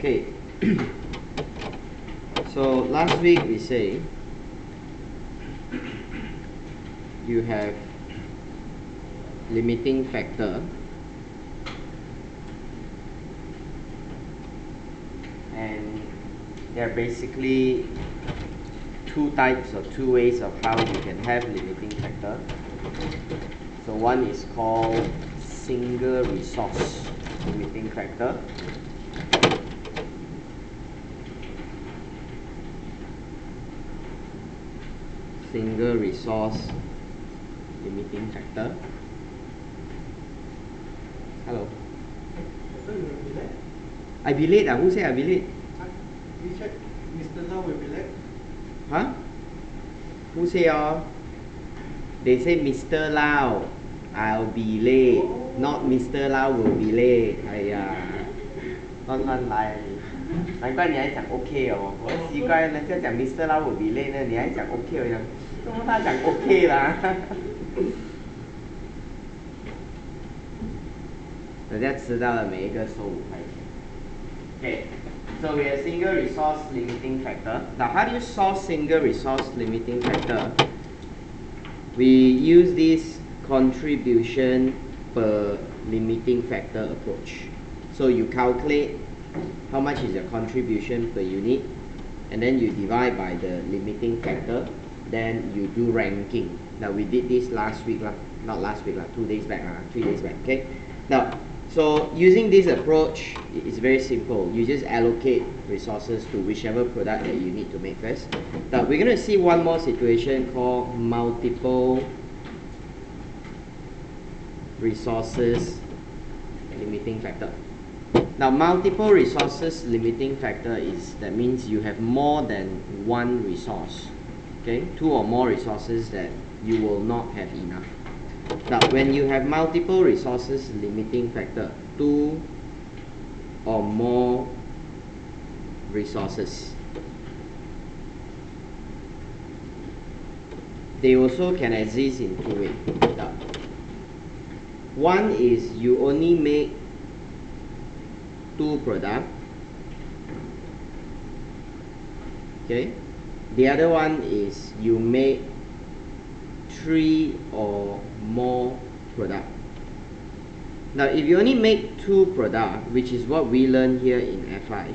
Okay. So last week we say you have limiting factor and there are basically two types or two ways of how you can have limiting factor. So one is called single resource limiting factor. Single resource limiting factor. Hello. I be late. Who said I be late? You said Mr. Lau will be late. Huh? Who say They say Mr. Lau, I'll be late. Not Mr. Lau will be late. 係啊，亂嚟。難怪你還講 OK 哦，我奇怪人家講 Mr. Lau will be late 呢，你還講 OK 哦，怎麼他講 OK 啦？人家遲到了，每一個收5塊錢。Okay, so we have single resource limiting factor. Now, how do you solve single resource limiting factor? We use this contribution per limiting factor approach. So you calculate how much is your contribution per unit, and then you divide by the limiting factor, then you do ranking. Now we did this last week, not last week, 2 days back, 3 days back, okay? Now, so using this approach, it's very simple. You just allocate resources to whichever product that you need to make first. Now we're going to see one more situation called multiple resources limiting factor. Now multiple resources limiting factor is, that means you have more than one resource. Okay, 2 or more resources that you will not have enough. Now when you have multiple resources limiting factor, 2 or more resources, they also can exist in 2 ways. One is you only make 2 products. Okay. The other one is you make 3 or more products. Now if you only make 2 products, which is what we learn here in F5,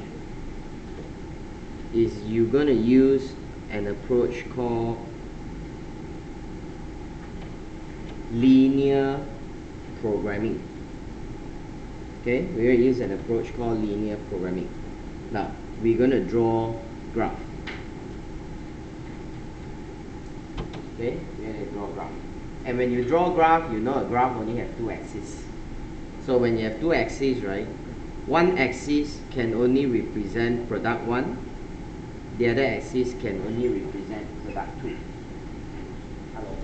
is you're going to use an approach called linear programming. Okay, we're going to use an approach called linear programming. Now we're going to draw graph. Okay, we're going to draw graph. And when you draw graph, you know a graph only have 2 axes. So when you have 2 axes, right, one axis can only represent product 1, the other axis can only represent product 2. Hello.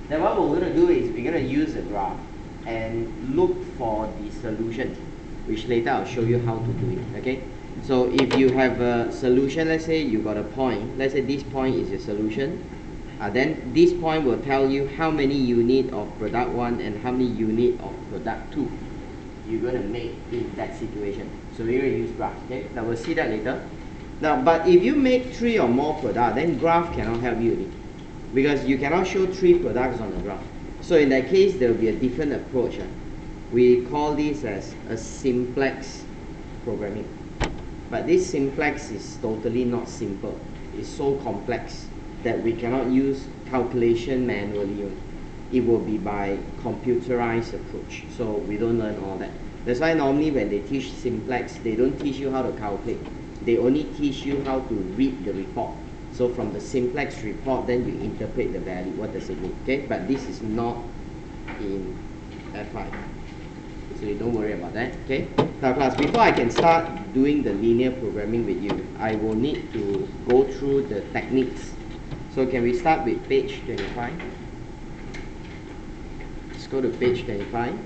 Then what we're going to do is we're going to use a graph and look for the solution, which later I'll show you how to do it. Okay, so if you have a solution, let's say you got a point, let's say this point is your solution, then this point will tell you how many unit of product 1 and how many unit of product 2 you're going to make in that situation. So we're going to use graph. Okay, now we'll see that later. Now, but if you make 3 or more products, then graph cannot help you, because you cannot show 3 products on the graph. So in that case, there will be a different approach. We call this as a simplex programming. But this simplex is totally not simple. It's so complex that we cannot use calculation manually. It will be by computerized approach. So we don't learn all that. That's why normally when they teach simplex, they don't teach you how to calculate. They only teach you how to read the report. So from the simplex report, then you interpret the value. What does it mean? Okay, but this is not in F5. So you don't worry about that. Okay. Now class, before I can start doing the linear programming with you, I will need to go through the techniques. So can we start with page 25? Let's go to page 25.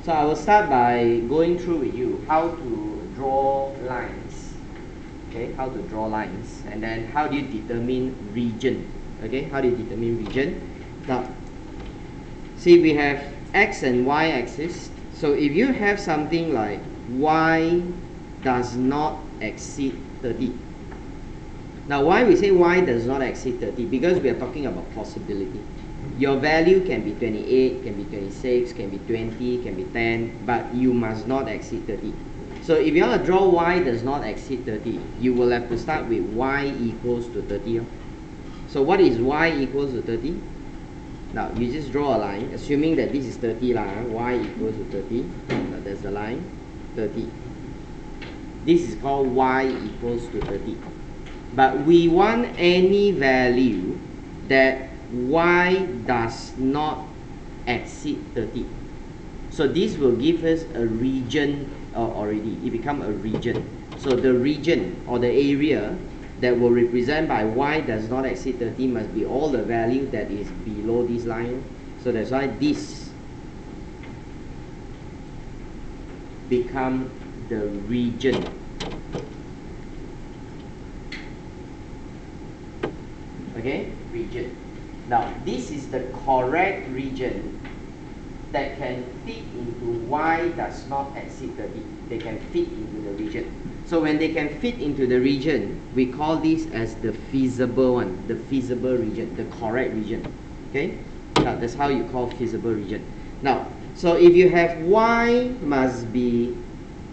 So I will start by going through with you how to draw lines. Okay, how to draw lines, and then how do you determine region? Okay, how do you determine region? Now, see, we have x and y axis. So if you have something like y does not exceed 30. Now why we say y does not exceed 30? Because we are talking about possibility. Your value can be 28, can be 26, can be 20, can be 10, but you must not exceed 30. So if you want to draw y does not exceed 30, you will have to start with y equals to 30. So what is y equals to 30? Now you just draw a line, assuming that this is 30 y equals to 30. Now there's the line, 30. This is called y equals to 30. But we want any value that y does not exceed 30. So this will give us a region already. It becomes a region. So the region or the area that will represent by y does not exceed 30 must be all the value that is below this line. So that's why this become the region. Okay, region. Now this is the correct region that can fit into y does not exceed 30. They can fit into the region. So when they can fit into the region, we call this as the feasible one, the feasible region, the correct region. Okay, now that's how you call feasible region. Now, so if you have y must be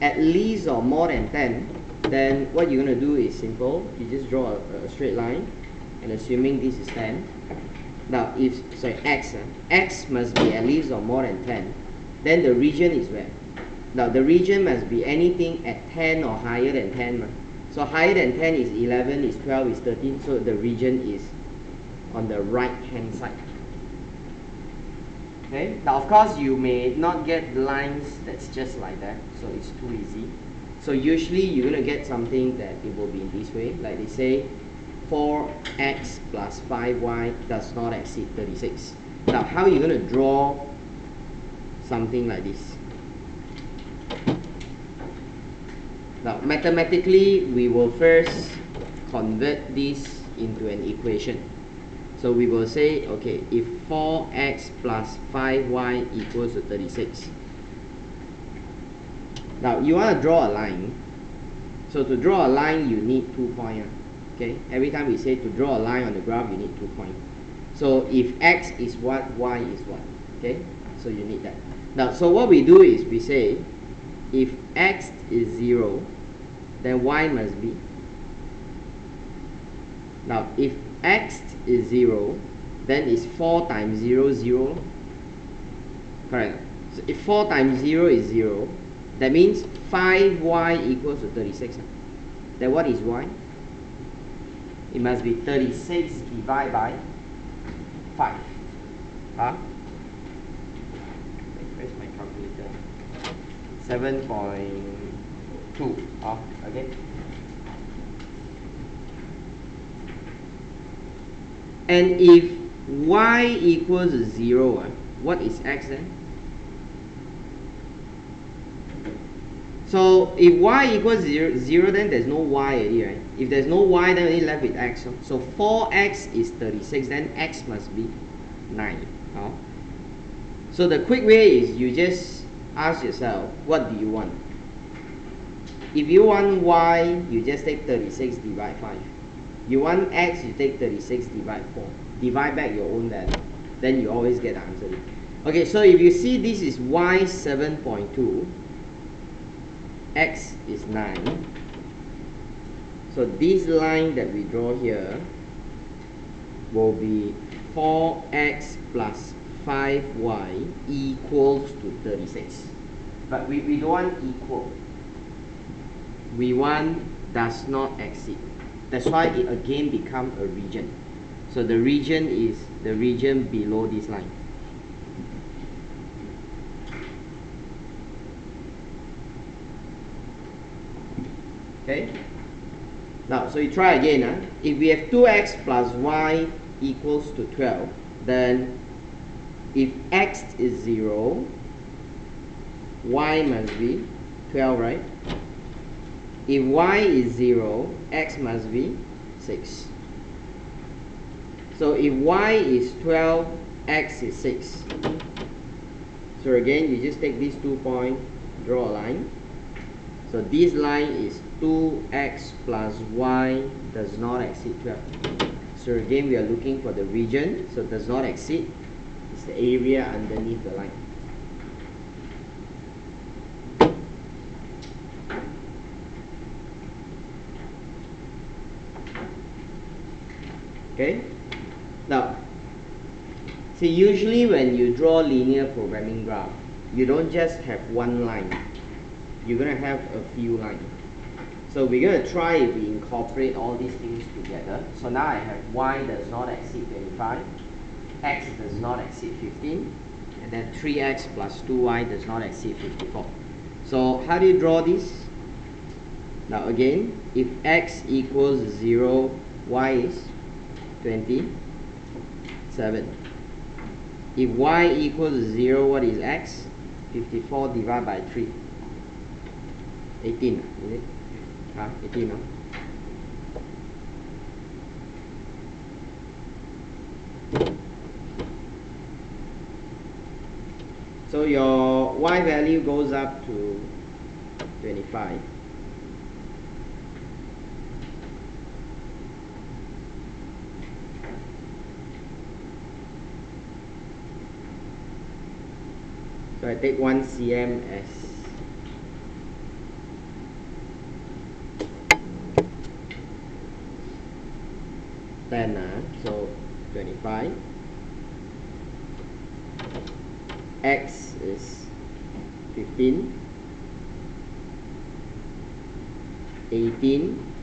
at least or more than 10, then what you're going to do is simple. You just draw a straight line, and assuming this is 10. Now, if x must be at least or more than 10, then the region is where? Now, the region must be anything at 10 or higher than 10. So, higher than 10 is 11, is 12, is 13. So, the region is on the right-hand side. Okay. Now, of course, you may not get lines that's just like that. So, it's too easy. So, usually, you're going to get something that it will be in this way. Like they say, 4x plus 5y does not exceed 36. Now, how are you going to draw something like this? Now, mathematically, we will first convert this into an equation. So we will say, okay, if 4x plus 5y equals to 36. Now, you want to draw a line. So to draw a line, you need 2 points. Okay, every time we say to draw a line on the graph, you need 2 points. So if x is what, y is what. Okay, so you need that. Now, so what we do is we say, if x is 0, then y must be. Now, if x is 0, then it's 4 times 0, 0. Correct. So if 4 times 0 is 0, that means 5y equals to 36. Then what is y? It must be 36 divided by 5. Huh? Where's my calculator? 7.2. Okay. And if y equals 0, what is x then? So if y equals 0, then there's no y already, right? If there's no y, then only left with x. So 4x is 36, then x must be 9. So the quick way is you just ask yourself, what do you want? If you want y, you just take 36 divide 5. You want x, you take 36 divide 4. Divide back your own value. Then you always get the answer. Okay, so if you see this is y 7.2, x is 9. So this line that we draw here will be 4x plus 5y equals to 36. But we don't want equal. We want does not exceed. That's why it again becomes a region. So the region is the region below this line. Okay. Now, so you try again. If we have 2x plus y equals to 12, then if x is 0, y must be 12, right? If y is 0, x must be 6. So if y is 12, x is 6. So again, you just take these 2 points, draw a line. So this line is 2x plus y does not exceed 12. So again, we are looking for the region. So does not exceed is the area underneath the line. Okay. Now, see, usually when you draw linear programming graph, you don't just have one line. You're going to have a few lines. So we're going to try if we incorporate all these things together. So now I have y does not exceed 25, x does not exceed 15, and then 3x plus 2y does not exceed 54. So how do you draw this? Now again, if x equals 0, y is 27. If y equals 0, what is x? 54 divided by 3. 18, is it? 18, no? So your y value goes up to 25. So I take 1 cm as so 25. X is 15, 18,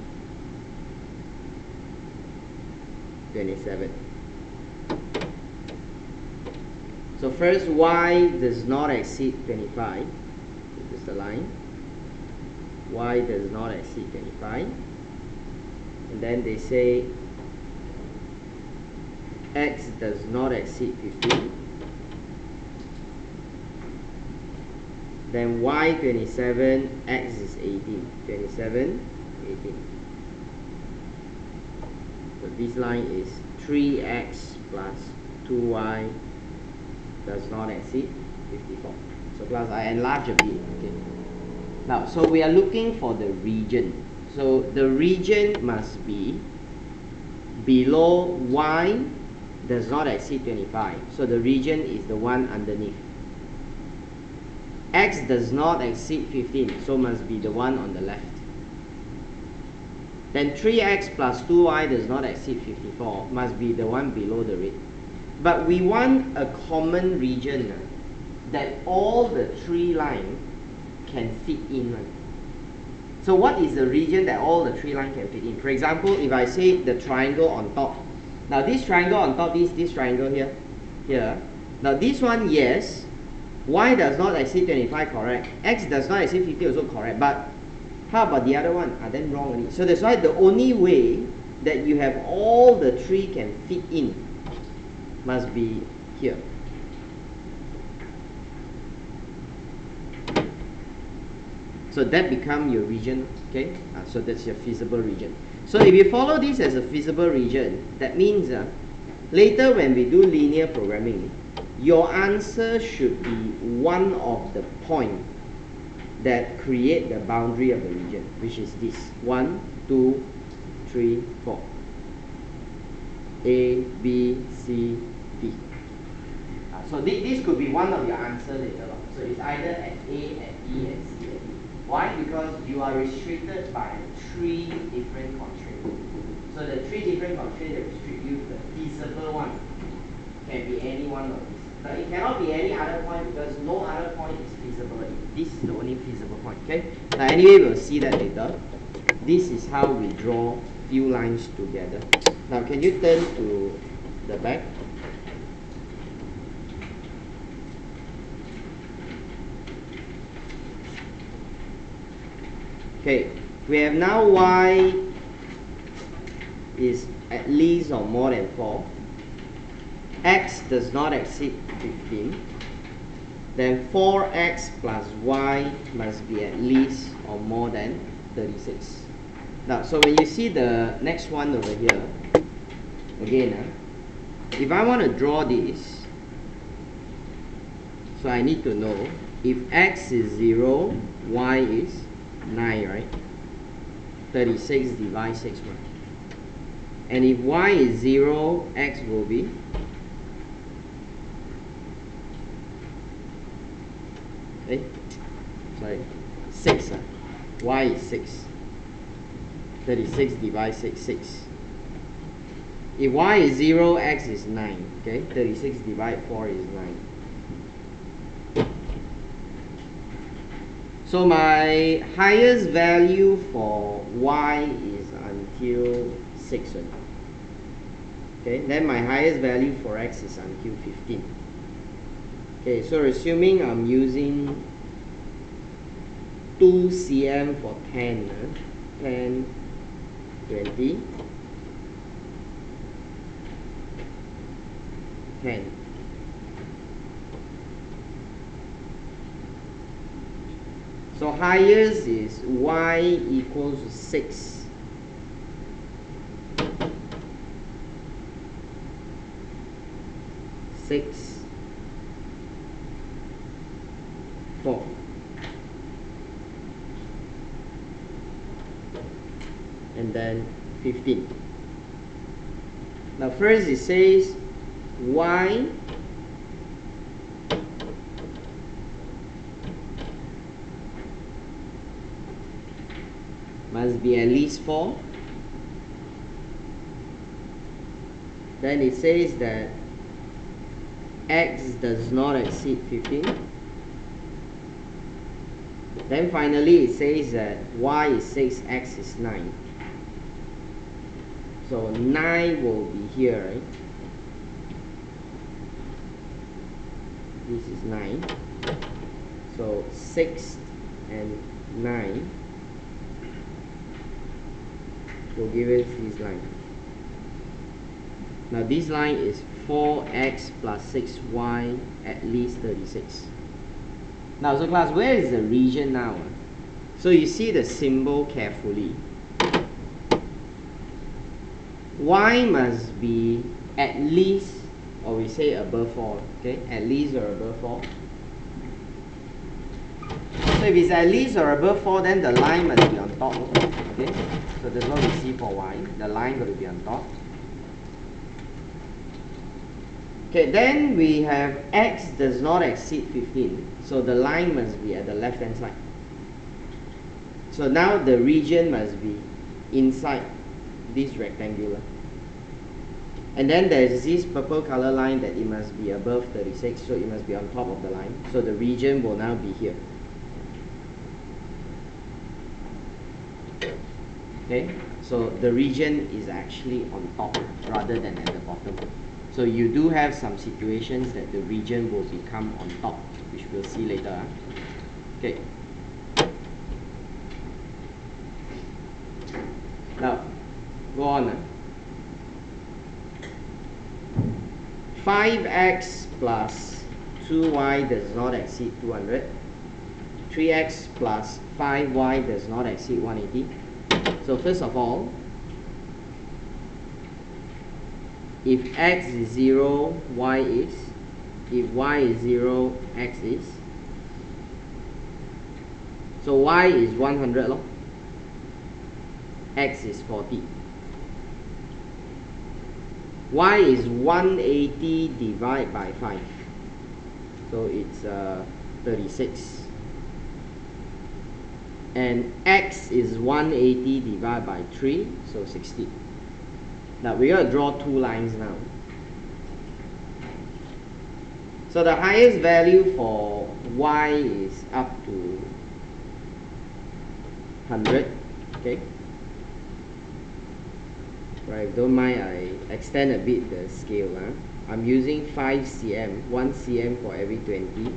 27. So first, y does not exceed 25. This is the line. Y does not exceed 25. And then they say x does not exceed 15. Then y 27, x is 18. 27, 18. So this line is 3x plus 2y does not exceed 54. So plus I enlarge a bit. Okay. Now, so we are looking for the region. So the region must be below y does not exceed 25. So the region is the one underneath. X does not exceed 15, so must be the one on the left. Then 3x plus 2y does not exceed 54, must be the one below the red. But we want a common region that all the three lines can fit in. So what is the region that all the three lines can fit in? For example, if I say the triangle on top. Now this triangle on top, this triangle here. Now this one, yes. Y does not exceed 25, correct. X does not exceed 50, also correct. But how about the other one? Then wrong already. So that's why the only way that you have all the three can fit in must be here. So that becomes your region, okay? So that's your feasible region. So if you follow this as a feasible region, that means later when we do linear programming, your answer should be one of the points that create the boundary of the region, which is this. 1, 2, 3, 4. A, B, C, D. So this could be one of your answers later on. So it's either at A, at E, at C, at D. Why? Because you are restricted by 3 different constraints. So the 3 different constraints that restrict you, the feasible one can be any one of these. But it cannot be any other point because no other point is feasible. This is the only feasible point. Okay. Now anyway, we'll see that later. This is how we draw few lines together. Now can you turn to the back? Okay. We have now y is at least or more than 4. X does not exceed 15, then 4x plus y must be at least or more than 36. Now, so when you see the next one over here, again, if I want to draw this, so I need to know if x is 0, y is 9, right? 36 divide 6, right? And if y is 0, x will be sorry, 6. Y is 6. 36 divide 6, 6. If y is 0, x is 9. Okay, 36 divide 4 is 9. So my highest value for y is until 6. Okay, then my highest value for x is until 15. Okay, so assuming I'm using 2 cm for 10, 10, 20, 10. So highest is y equals to 6. Six, 4. And then 15. Now first it says y must be at least 4. Then it says that x does not exceed 15. Then finally it says that y is 6, x is 9. So 9 will be here, right? This is 9. So 6 and 9 will give us this line. Now this line is 4x plus 6y at least 36. Now, so class, where is the region now? So you see the symbol carefully. Y must be at least, or we say above 4, okay? At least or above 4. So if it's at least or above 4, then the line must be on top, okay? So that's what we see for y. The line got to be on top. Okay, then we have x does not exceed 15. So the line must be at the left hand side. So now the region must be inside this rectangular. And then there's this purple color line that it must be above 36. So it must be on top of the line. So the region will now be here. Okay, so the region is actually on top rather than at the bottom. So you do have some situations that the region will become on top, which we'll see later. Okay. Now, go on. 5x plus 2y does not exceed 200. 3x plus 5y does not exceed 180. So first of all, if x is 0, y is. If y is 0, x is. So y is 100 lor. X is 40. Y is 180 divided by 5. So it's 36. And x is 180 divided by 3, so 60. Now we got to draw two lines now. So the highest value for y is up to 100. Okay. Right, if you don't mind, I extend a bit the scale. I'm using 5 cm, 1 cm for every 20.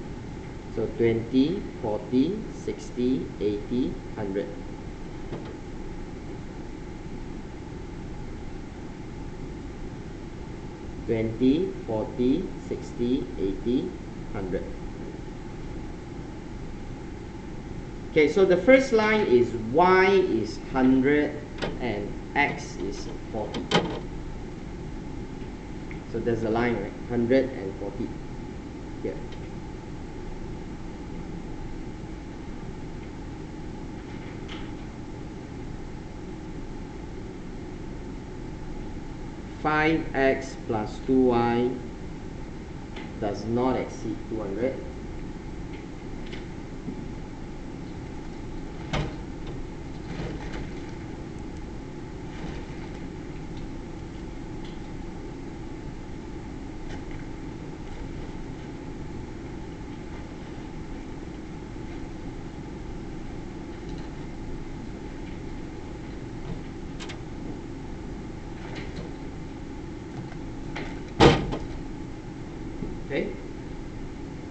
So 20, 40, 60, 80, 100. $20, $40, $60, $80, $100. Okay, so the first line is y is 100 and x is 40. So there's a line, right? 100 and 40 here. 5x plus 2y does not exceed 200.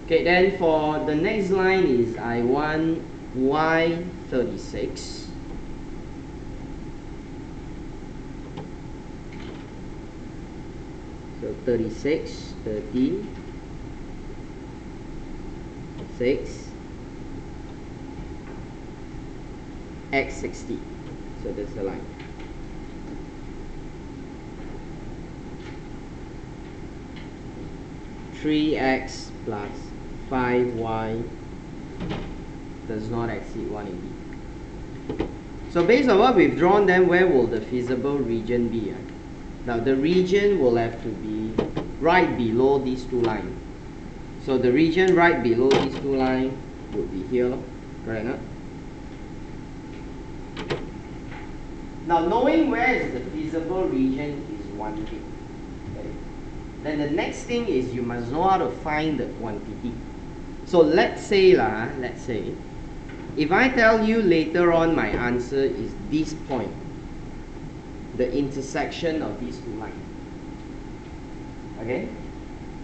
Okay, then for the next line is I want y36. So 36, 30, 6, x60. So that's the line. Three x plus 5y does not exceed 180. So based on what we've drawn, then where will the feasible region be? Now the region will have to be right below these two lines. So the region right below these two lines would be here, correct? No? Now knowing where is the feasible region is one thing. Okay? Then the next thing is you must know how to find the quantity. So let's say, if I tell you later on my answer is this point, the intersection of these two lines. Okay?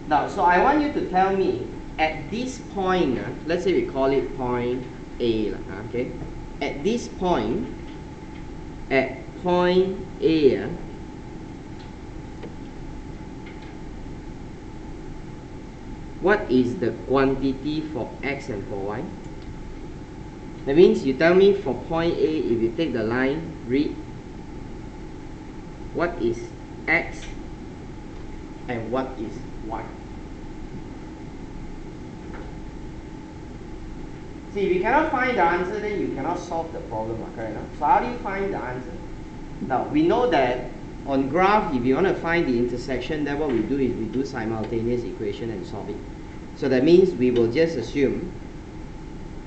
Now, so I want you to tell me at this point, let's say we call it point A, okay? At this point, at point A, what is the quantity for x and for y? That means you tell me for point A, if you take the line, read what is x and what is y. See, if you cannot find the answer, then you cannot solve the problem, correct? So how do you find the answer? Now, we know that on graph, if you want to find the intersection, then what we do is we do simultaneous equation and solve it. So that means we will just assume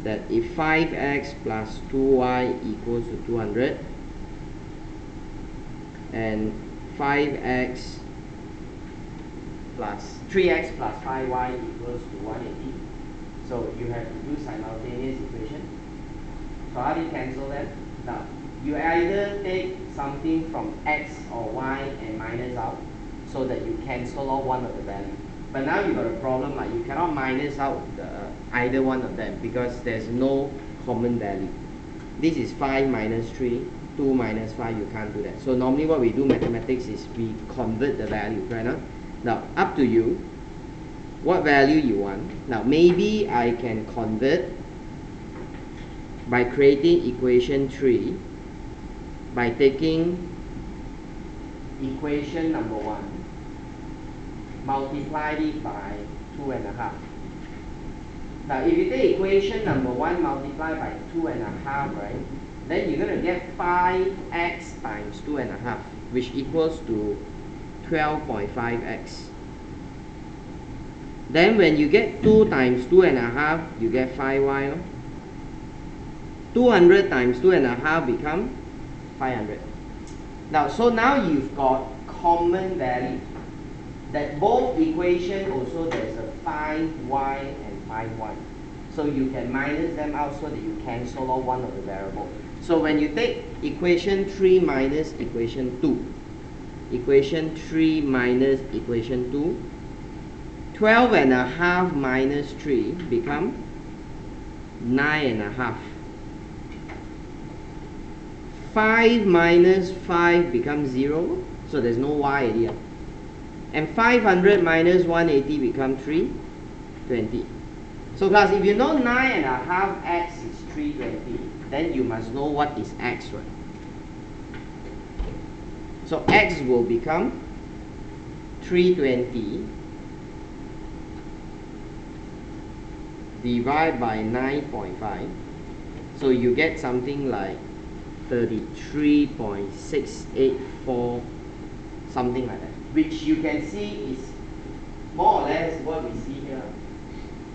that if 5x plus 2y equals to 200 and 3x plus 5y equals to 180, so you have to do simultaneous equation. So how do you cancel that? Now, you either take something from x or y and minus out so that you cancel out one of the values. But now you got a problem, you cannot minus out either one of them because there's no common value. This is 5 minus 3, 2 minus 5, you can't do that. So normally what we do mathematics is we convert the value, right? Now, up to you, what value you want. Now, maybe I can convert by creating equation 3 by taking equation number 1, multiply it by 2.5. Now, if you take equation number 1 multiplied by 2.5, right, then you're going to get 5x times 2.5, which equals to 12.5x. Then when you get 2 times 2.5, you get 5y. 200 times 2.5 become 500. Now, so now you've got common value. That both equation also there's a 5y and 5y. So you can minus them out so that you cancel out one of the variable. So when you take equation 3 minus equation 2, equation 3 minus equation 2, 12.5 minus 3 become 9.5. 5 minus 5 becomes 0, so there's no y here. And 500 minus 180 becomes 320. So class, if you know 9.5x is 320, then you must know what is x, right? So x will become 320 divided by 9.5. So you get something like 33.684, something like that. which you can see is more or less what we see here.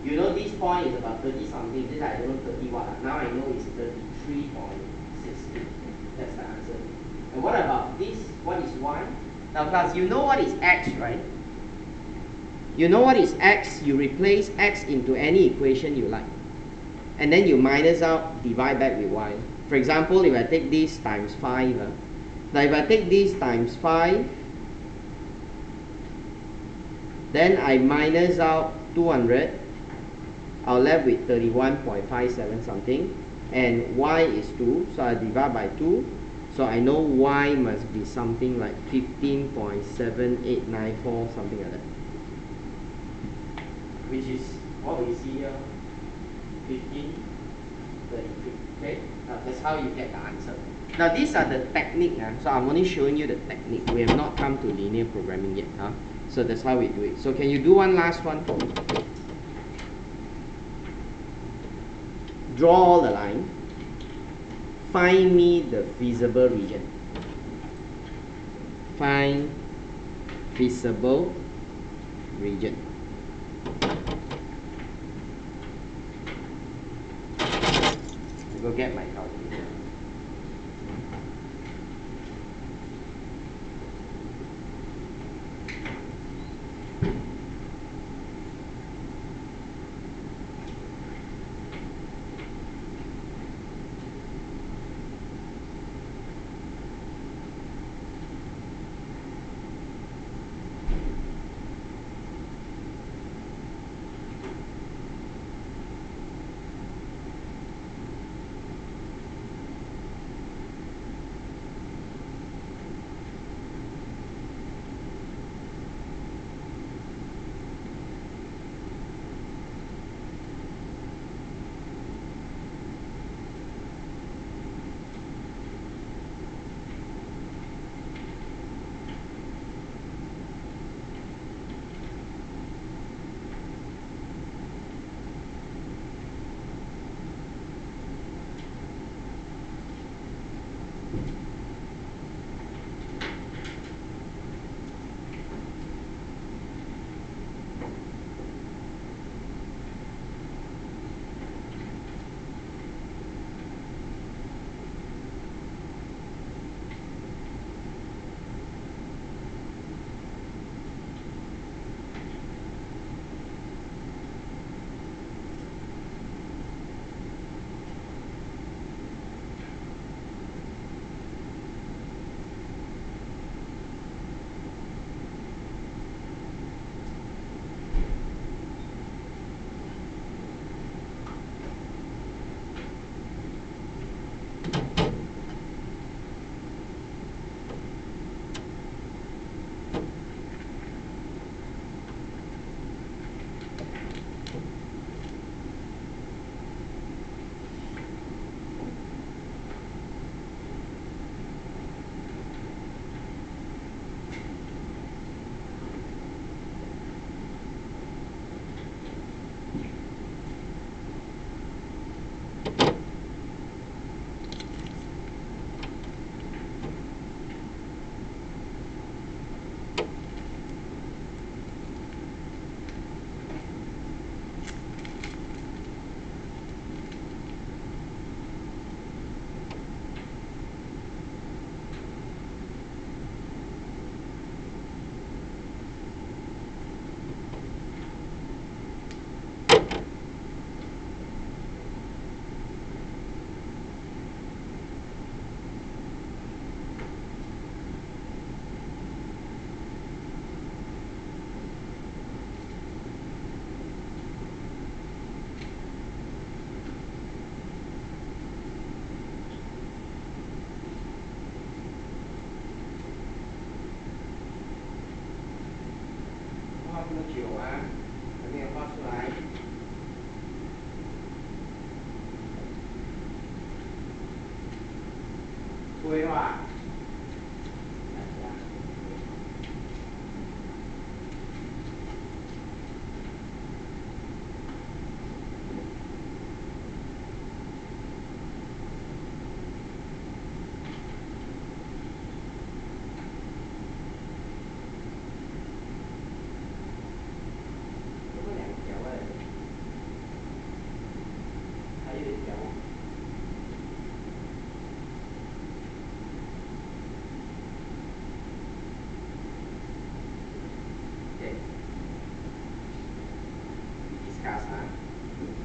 You know this point is about 30 something, this I don't know 30 what, now I know it's 33.60. That's the answer. And what about this? What is y? Now class, you know what is x, right? You know what is x, you replace x into any equation you like. And then you minus out, divide back with y. For example, if I take this times 5, now if I take this times 5, then I minus out 200, I'll left with 31.57 something, and y is 2, so I divide by 2, so I know y must be something like 15.7894, something like that. Which is what we see here, 1533. Okay, now that's how you get the answer. Now these are the technique, so I'm only showing you the technique. We have not come to linear programming yet. So that's how we do it. So can you do one last one for me? Draw the line. Find me the feasible region. Find feasible region. I'll go get my calculator.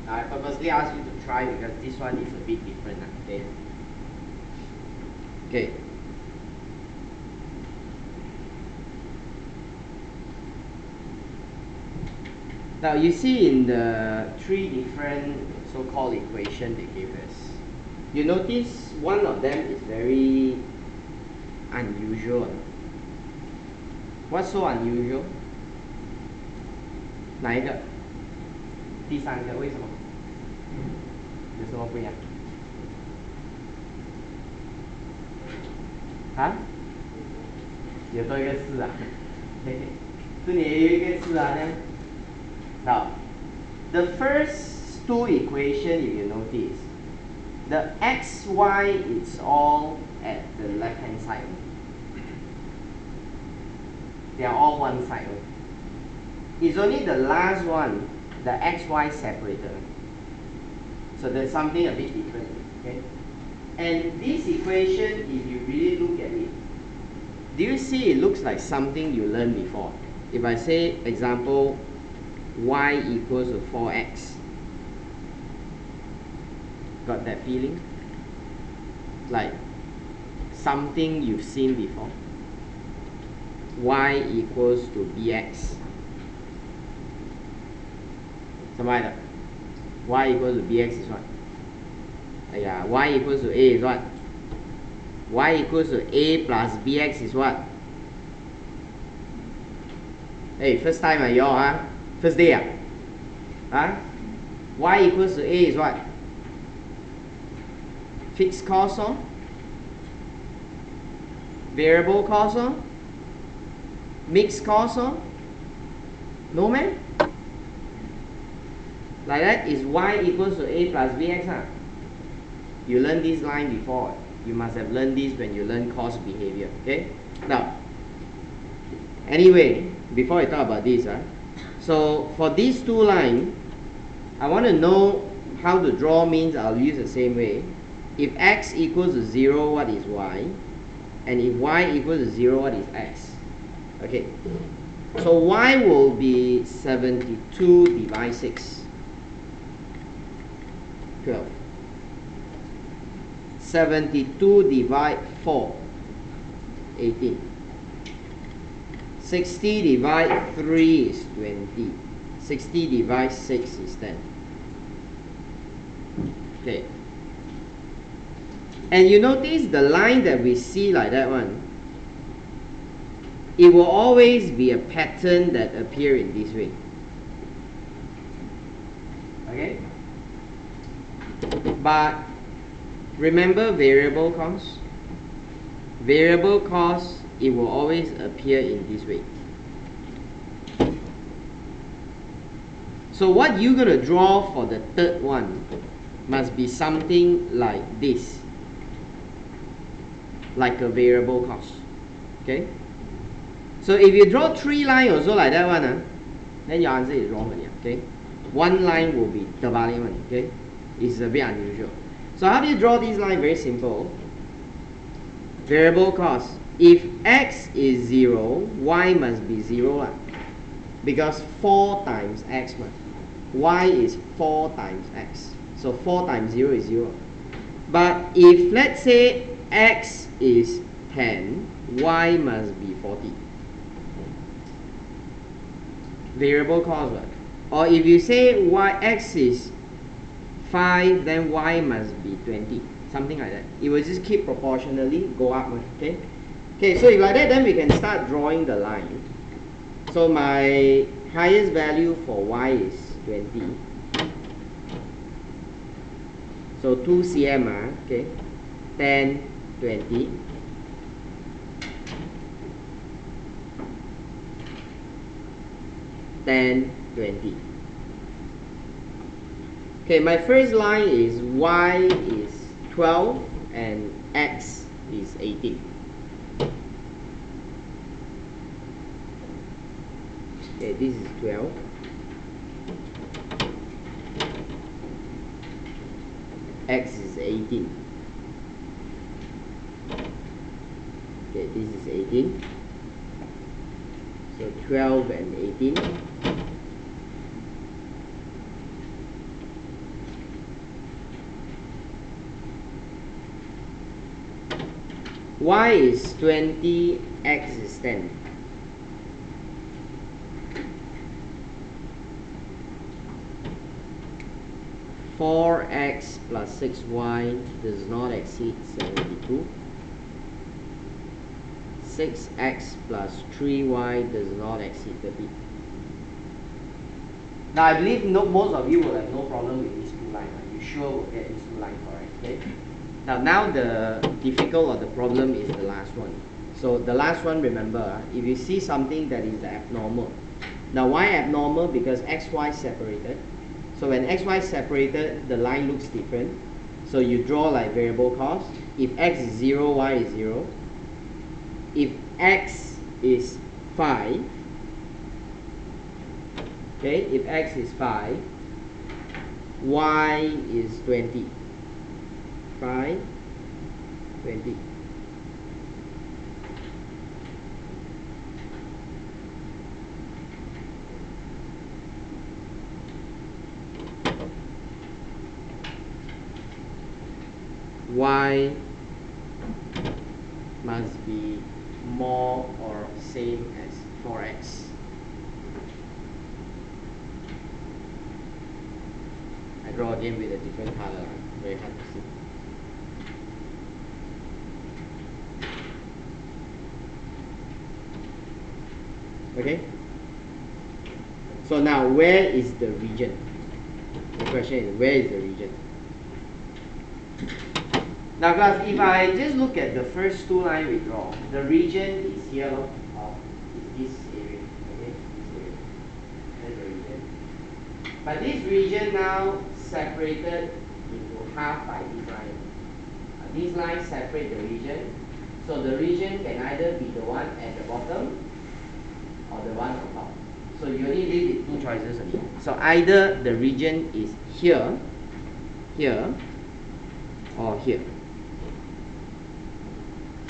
I purposely asked you to try because this one is a bit different. Okay. Okay. Now you see in the three different so-called equation they gave us, you notice one of them is very unusual. What's so unusual? 哪一个？第三个为什么？有什么不一样？啊？有多一个4啊？这里也有一个4啊，这样。Now, the first two equation, if you notice, the x, y is all at the left hand side. They are all one side. It's only the last one, the x, y separated. So there's something a bit different. Okay? And this equation, if you really look at it, do you see it looks like something you learned before? If I say, example, y equals to 4x. Got that feeling? Like something you've seen before. Y equals to bx. Somebody, y equals to bx is what? Yeah, y equals to a is what? Y equals to a plus bx is what? Hey, first time you all, huh? First day, huh? Y equals to a is what? Fixed cost, or variable cost, or mixed cost, or no man? Like that is y equals to a plus bx, huh? You learned this line before. You must have learned this when you learn cost behavior. Okay? Now, anyway, before I talk about this, so for these two lines, I want to know how to draw means I'll use the same way. If x equals to 0, what is y? And if y equals to 0, what is x? Okay. So y will be 72 divided 6. 12. 72 divide 4. 18. 60 divide 3 is 20. 60 divide 6 is 10. Okay. And you notice the line that we see like that one, it will always be a pattern that appear in this way. Okay? But remember variable cost? Variable cost, it will always appear in this way. So what you're going to draw for the third one must be something like this. Like a variable cost. Okay? So if you draw 3 lines also like that one, then your answer is wrong. Okay? 1 line will be the value one. Okay? It's a bit unusual. So how do you draw this line? Very simple. Variable cost. If x is 0, y must be 0. Because 4 times x. Y is 4 times x. So 4 times 0 is 0. But if let's say x is 10, y must be 40. Variable cost. Or if you say x is 5, then y must be 20. Something like that. It will just keep proportionally go up. Okay? Okay, so if like that, then we can start drawing the line. So my highest value for y is 20. So 2 cm, okay? 10, 20. Then 20. Okay, my first line is y is 12 and x is 18. Okay, this is 12. X is 18. Okay, this is 18. So 12 and 18. y is 20, x is 10. Four x plus 6y does not exceed 72. 6x plus 3y does not exceed 30. Now I believe most of you will have no problem with these two lines. You sure will get these two lines correct. Okay. Now the difficult or the problem is the last one. So the last one, remember, if you see something that is abnormal. Now why abnormal? Because xy separated. So when xy separated, the line looks different. So you draw like variable cost. If x is 0, y is 0. If x is 5, okay, if x is 5, y is 20. 5, 20. Y must be more or same as 4x. I draw again with a different color, very hard to see. Okay? So now, where is the region? The question is, where is the region? Now class, if I just look at the first two lines we draw, the region is here, is this area, okay, this area, that's the region. But this region now separated into half by this line. These lines separate the region, so the region can either be the one at the bottom or the one on top. So you only leave with two choices only. So either the region is here, here, or here.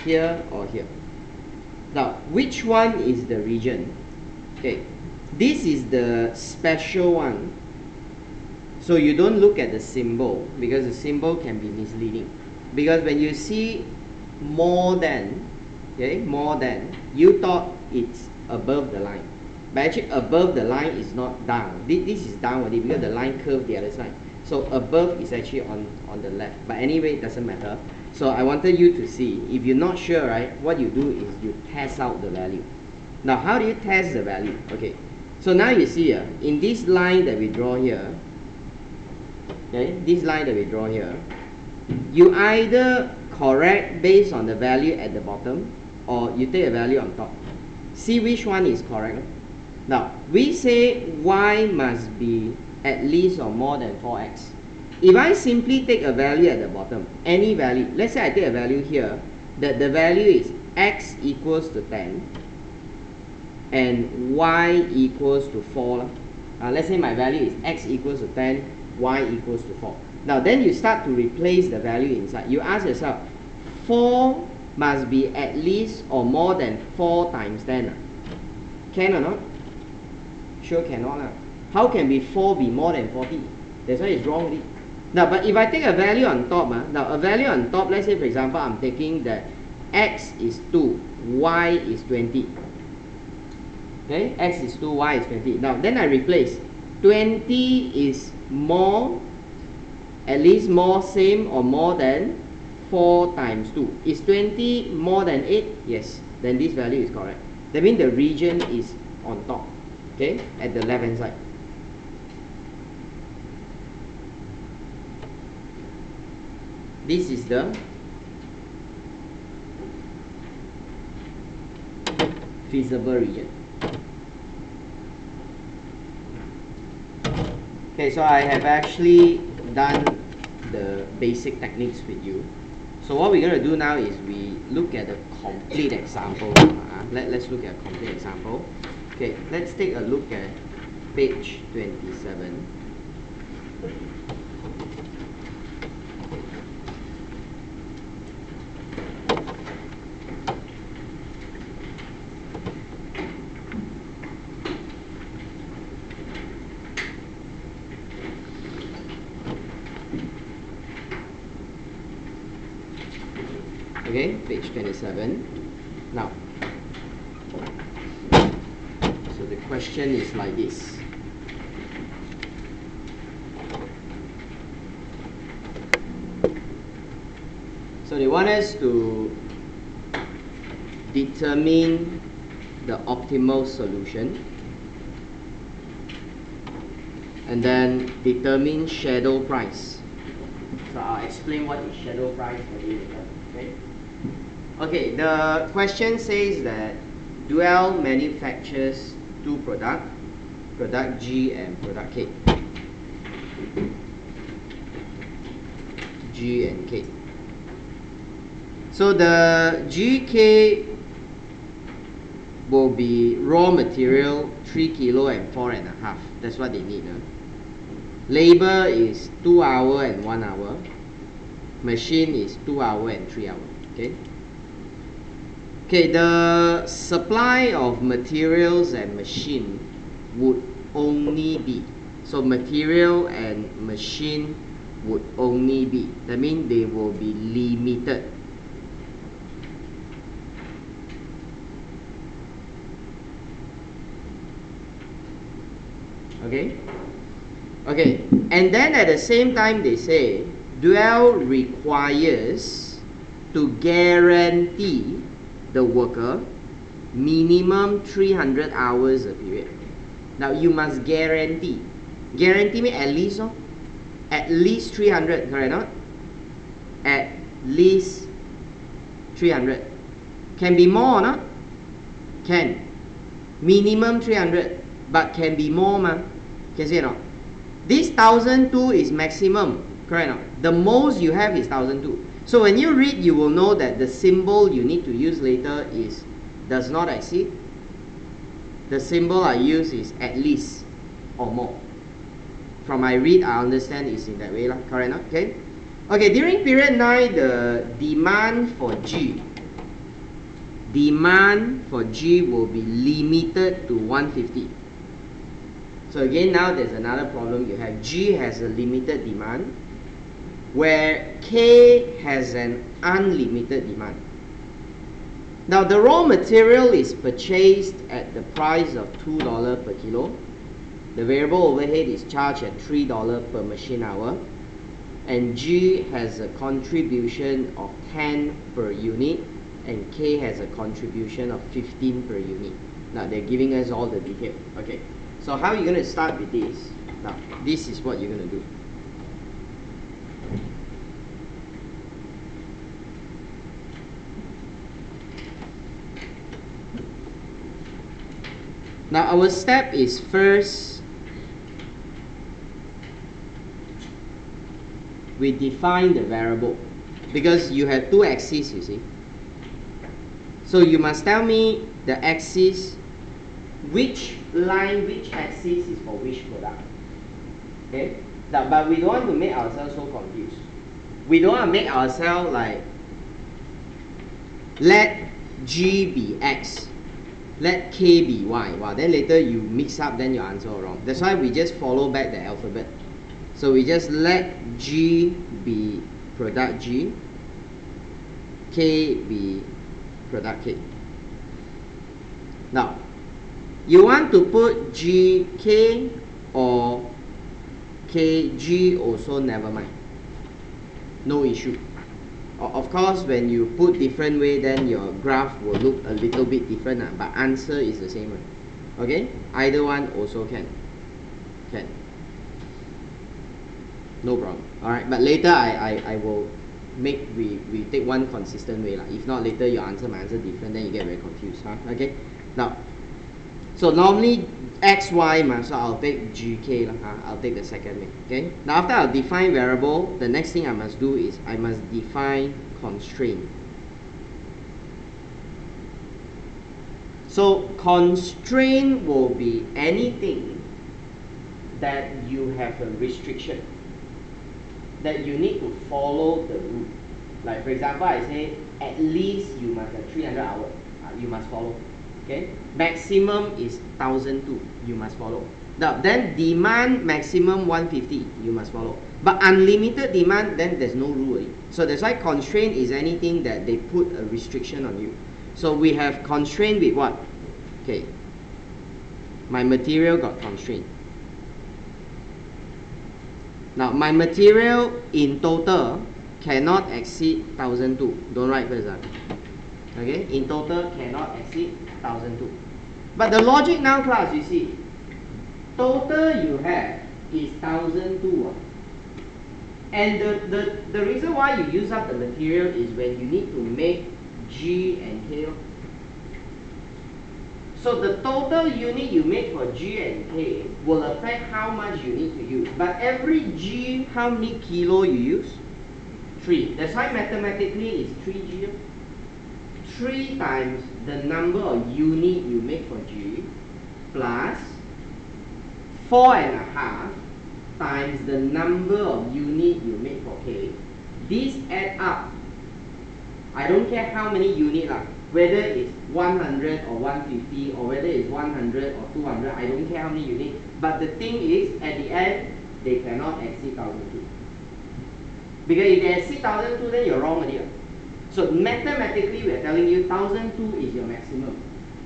Here or here. Now, which one is the region? Okay, this is the special one. So you don't look at the symbol, because the symbol can be misleading. Because when you see more than, okay, more than, you thought it's above the line. But actually above the line is not down. This is down already because the line curved the other side. So above is actually on the left. But anyway, it doesn't matter. So I wanted you to see, if you're not sure, right, what you do is you test out the value. Now, how do you test the value? Okay, so now you see here, in this line that we draw here, okay, this line that we draw here, you either correct based on the value at the bottom, or you take a value on top. See which one is correct. Now, we say y must be at least or more than 4x. If I simply take a value at the bottom, any value, let's say I take a value here, that the value is x equals to 10 and y equals to 4. Let's say my value is x equals to 10, y equals to 4. Now then you start to replace the value inside. You ask yourself, 4 must be at least or more than 4 times 10. Can or not? Sure cannot. How can be 4 be more than 40? That's why it's wrong already. Now, but if I take a value on top, now a value on top, let's say for example, I'm taking that x is 2, y is 20. Okay, x is 2, y is 20. Now, then I replace. 20 is more, at least more, same, or more than 4 times 2. Is 20 more than 8? Yes. Then this value is correct. That means the region is on top. Okay, at the left hand side. This is the feasible region. Okay, so I have actually done the basic techniques with you. So what we're going to do now is we look at a complete example. Let's look at a complete example. Okay, let's take a look at page 27. Okay, page 27. Now, so the question is like this. So they want us to determine the optimal solution and then determine shadow price. So I'll explain what is shadow price for you later. Okay? Okay, the question says that Duell manufactures two products, product G and product K. G and K. So the GK will be raw material 3 kilo and 4.5. That's what they need. Labor is 2 hours and 1 hour. Machine is 2 hours and 3 hours. Okay. Okay, the supply of materials and machine would only be, so material and machine would only be, that means they will be limited. Okay? Okay, and then at the same time they say Duell requires to guarantee the worker minimum 300 hours a period. Now you must guarantee. Guarantee means at least, no? At least 300, correct or not? At least 300. Can be more or not? Can. Minimum 300, but can be more, ma? Can say or not? This 1,002 is maximum, correct or not? The most you have is 1,002. So when you read, you will know that the symbol you need to use later is does not exceed. The symbol I use is at least or more. From my read, I understand it's in that way, correct or not? Okay? Okay, during period 9, the demand for G will be limited to 150. So again, now there's another problem you have. G has a limited demand, where K has an unlimited demand. Now the raw material is purchased at the price of $2 per kilo. The variable overhead is charged at $3 per machine hour. And G has a contribution of 10 per unit, and K has a contribution of 15 per unit. Now they're giving us all the detail. Okay, so how are you going to start with this? Now this is what you're going to do. Now our step is first we define the variable, because you have two axes, you see. So you must tell me the axis, which line, which axis is for which product. Okay? Now, but we don't want to make ourselves so confused. We don't want to make ourselves like, let G be X, let K be Y. Wow, then later you mix up, then your answer is wrong. That's why we just follow back the alphabet. So we just let G be product G, K be product K. Now, you want to put GK or KG also, never mind. No issue. Of course, when you put different way, then your graph will look a little bit different, but answer is the same. Okay? Either one also can. Can. No problem. Alright, but later I will make, we take one consistent way. If not, later your answer, my answer different, then you get very confused. Okay? Now, so normally X, Y, so I'll take GK, I'll take the second way. Okay? Now after I define variable, the next thing I must do is I must define constraint. So constraint will be anything that you have a restriction, that you need to follow the rule. Like for example, I say at least you must have 300 hours. You must follow. Okay? Maximum is 1,002. You must follow. Now, then demand maximum 150, you must follow. But unlimited demand, then there's no rule. So that's why constraint is anything that they put a restriction on you. So we have constraint with what? Okay, my material got constraint. Now my material in total cannot exceed 1002. Don't write first. Okay, in total cannot exceed 1002. But the logic now, class, you see, total you have is 1002. And the reason why you use up the material is when you need to make G and K. So the total unit you make for G and K will affect how much you need to use. But every G, how many kilo you use? 3. That's why mathematically it's 3G. 3 times the number of unit you make for G plus 4.5 times the number of unit you make for K. These add up. I don't care how many unit lah. Whether it's 100 or 150 or whether it's 100 or 200, I don't care how many units. But the thing is, at the end, they cannot exceed 1002. Because if they exceed 1002, then you're wrong already. So mathematically, we are telling you 1002 is your maximum.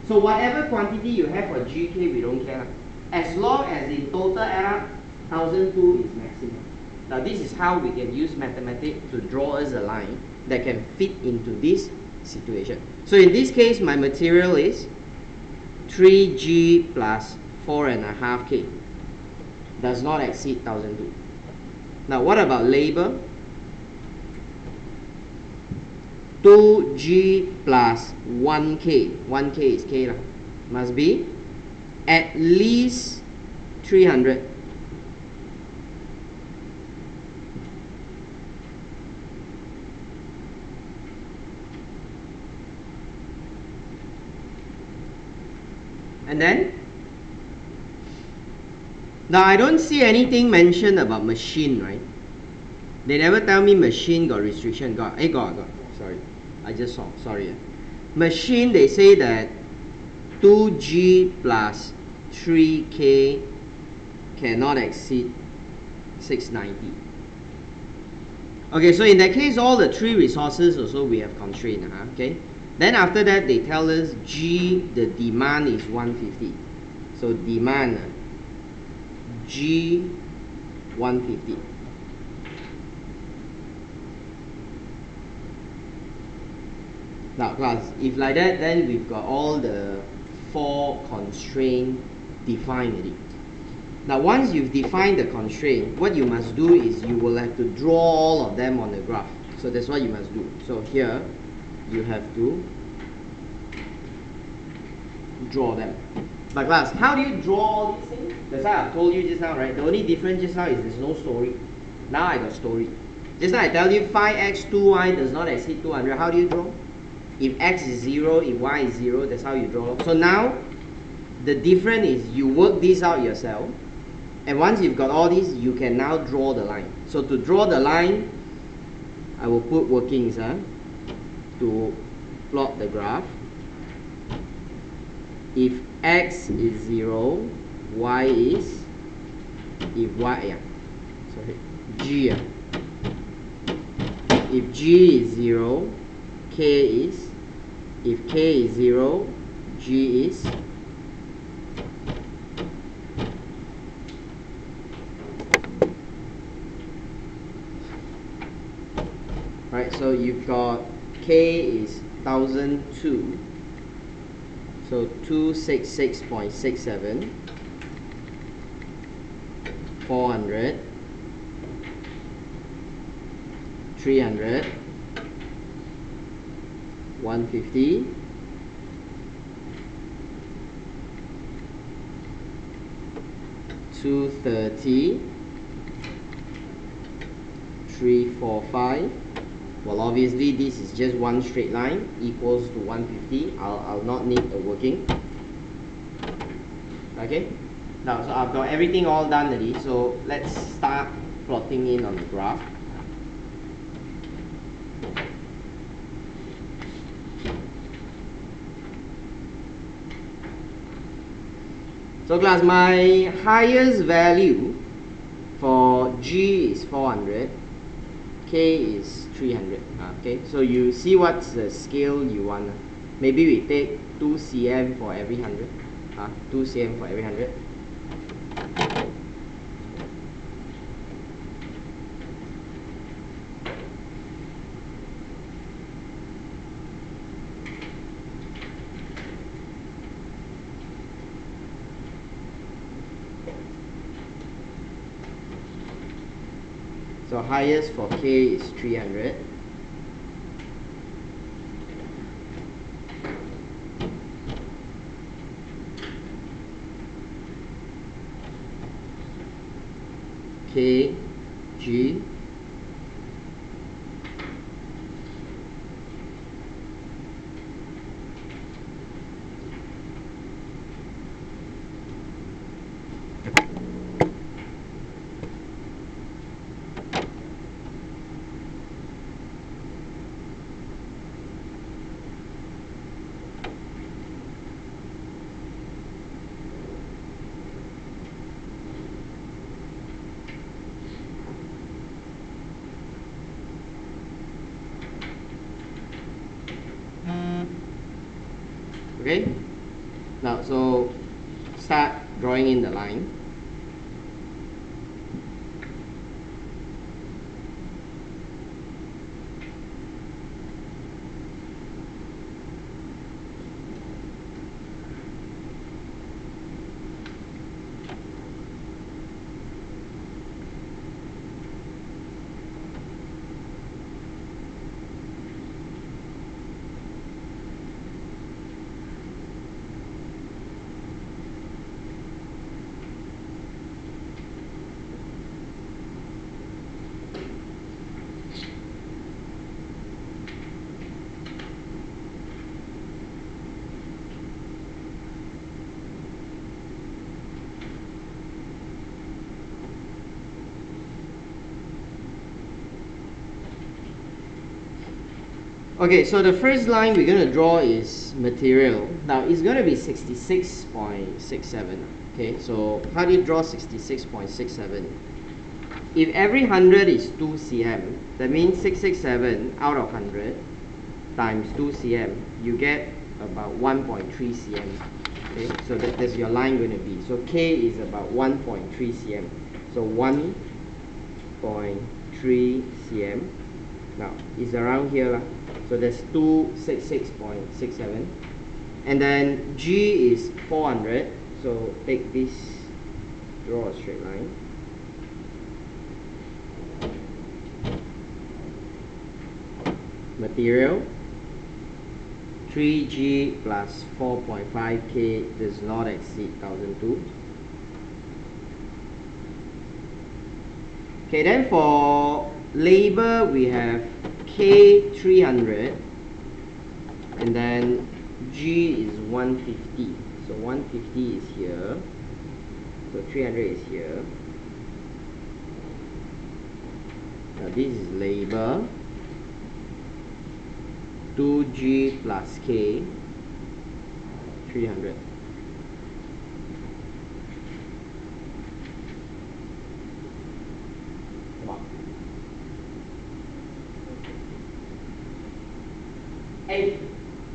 So whatever quantity you have for GK, we don't care. As long as in total add up, 1002 is maximum. Now this is how we can use mathematics to draw us a line that can fit into this situation. So in this case, my material is 3G plus 4.5K. Does not exceed 1002. Now what about labor? 2G plus 1K. 1K is K lah. Must be at least 300. And then, now I don't see anything mentioned about machine, right? They never tell me machine got restriction. Got. Sorry, I just saw. Sorry. Machine, they say that 2G plus 3K cannot exceed 690. Okay, so in that case, all the 3 resources also we have constraint. Okay. Then after that, they tell us G, the demand is 150. So demand, G 150. Now class, if like that, then we've got all the 4 constraints defined already. Now once you've defined the constraint, what you must do is you will have to draw all of them on the graph. So that's what you must do. So here, you have to draw them. But class, how do you draw all these things? That's why I've told you just now, right? The only difference just now is there's no story. Now I got story. Just now I tell you 5x 2y does not exceed 200. How do you draw? If x is 0, if y is 0, that's how you draw. So now, the difference is you work this out yourself. And once you've got all these, you can now draw the line. So to draw the line, I will put workings to plot the graph. If x is 0, y is, if y, g. If g is 0, k is, if k is 0, g is, right, so you've got k is 1002, so 266.67, 400, 300, 150, 230, 345. Well, obviously this is just one straight line equals to 150. I'll not need a working. Okay. Now, so I've got everything all done already. So let's start plotting in on the graph. So class, my highest value for G is 400, K is 300. Okay, so you see what's the scale you want. Maybe we take 2 cm for every 100. 2 cm for every 100. So highest for K is 300. K, G, okay. Now, so start drawing in the line. Okay, so the first line we're going to draw is material. Now it's going to be 66.67. Okay, so how do you draw 66.67? If every 100 is 2 cm, that means 667 out of 100 times 2 cm, you get about 1.3 cm. Okay, so that's your line going to be. So K is about 1.3 cm. So 1.3 cm. Now it's around here lah. So that's 266.67, and then G is 400. So take this, draw a straight line. Material 3G plus 4.5K does not exceed 1002. Okay, then for labor we have K 300, and then G is 150. So 150 is here. So 300 is here. Now this is labor. 2G plus K 300. Hey,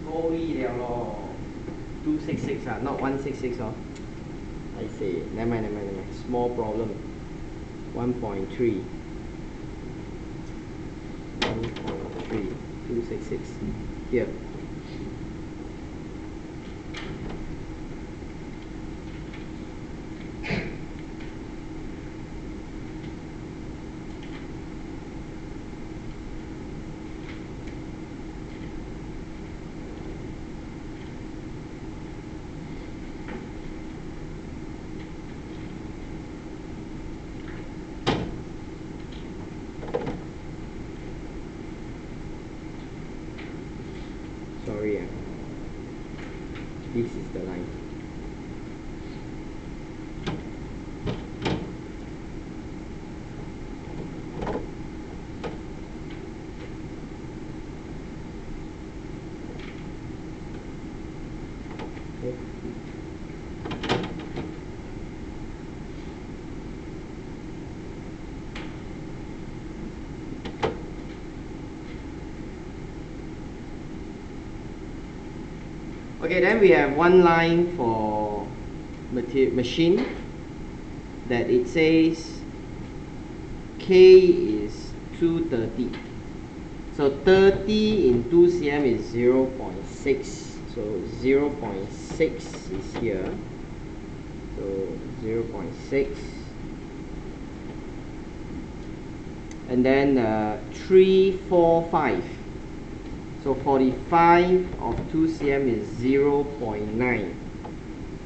go liao lor. 266 not 166 oh. I say, never mind. Small problem. 1.3. 1.3. 266. Here. Okay, then we have one line for machine that it says K is 230. So 30 in 2 cm is 0.6. So 0.6 is here. So 0.6. And then 345. So 45 of 2 cm is 0.9.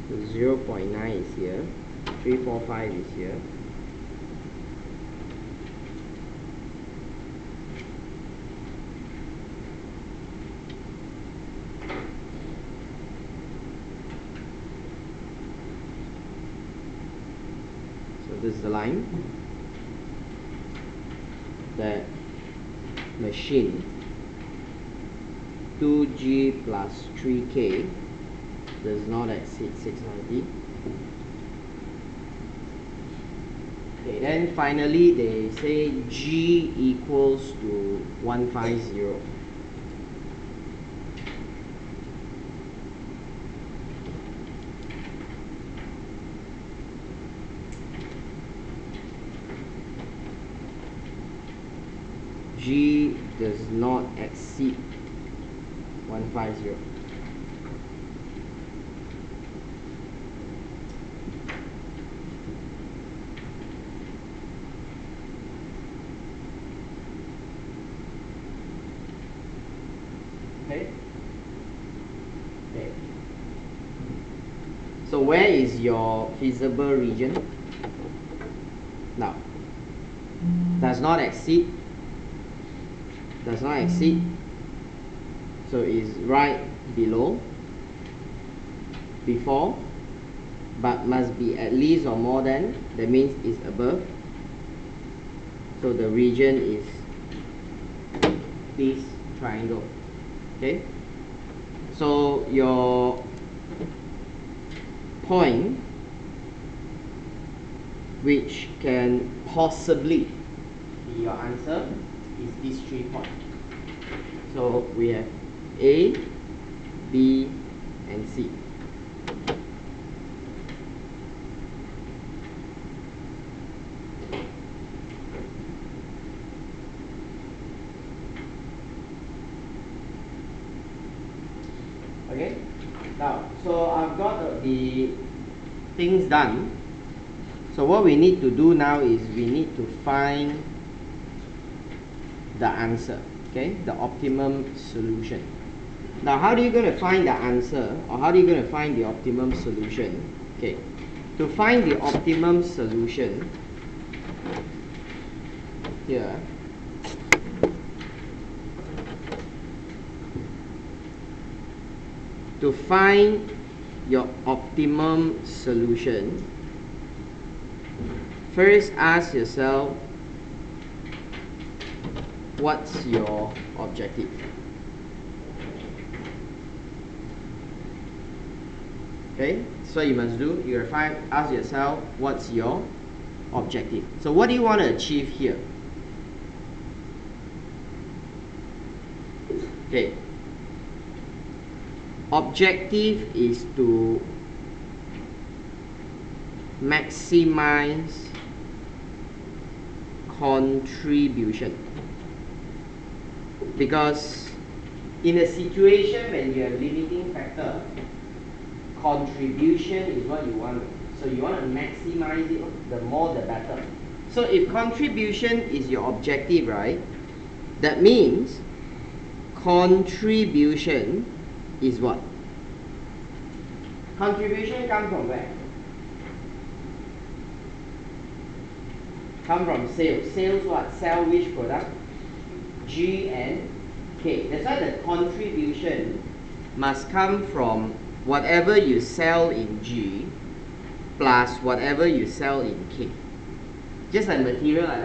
So 0.9 is here. 345 is here. So this is the line that machine 2G plus 3K does not exceed 690. Okay, then finally they say G equals to 150. G does not exceed 150. Okay. Okay. So where is your feasible region? Now, does not exceed. Does not exceed. So is right below, before, but must be at least or more than. That means is above. So the region is this triangle. Okay. So your point, which can possibly be your answer, is these 3 points. So we have A, B, and C. Okay, now, so I've got the things done. So what we need to do now is we need to find the answer, okay, the optimum solution. Now, how are you going to find the answer, or how are you going to find the optimum solution? Okay, to find the optimum solution, here, to find your optimum solution, first ask yourself, what's your objective? Okay, so you must do, you gotta ask yourself, what's your objective? So what do you want to achieve here? Okay, objective is to maximize contribution, because in a situation when you have limiting factor, contribution is what you want. So you want to maximize it, the more the better. So if contribution is your objective, right, that means contribution is what? Contribution comes from where? Come from sales. Sales what? Sell which product? G and K. That's why the contribution must come from whatever you sell in G plus whatever you sell in K. Just like material like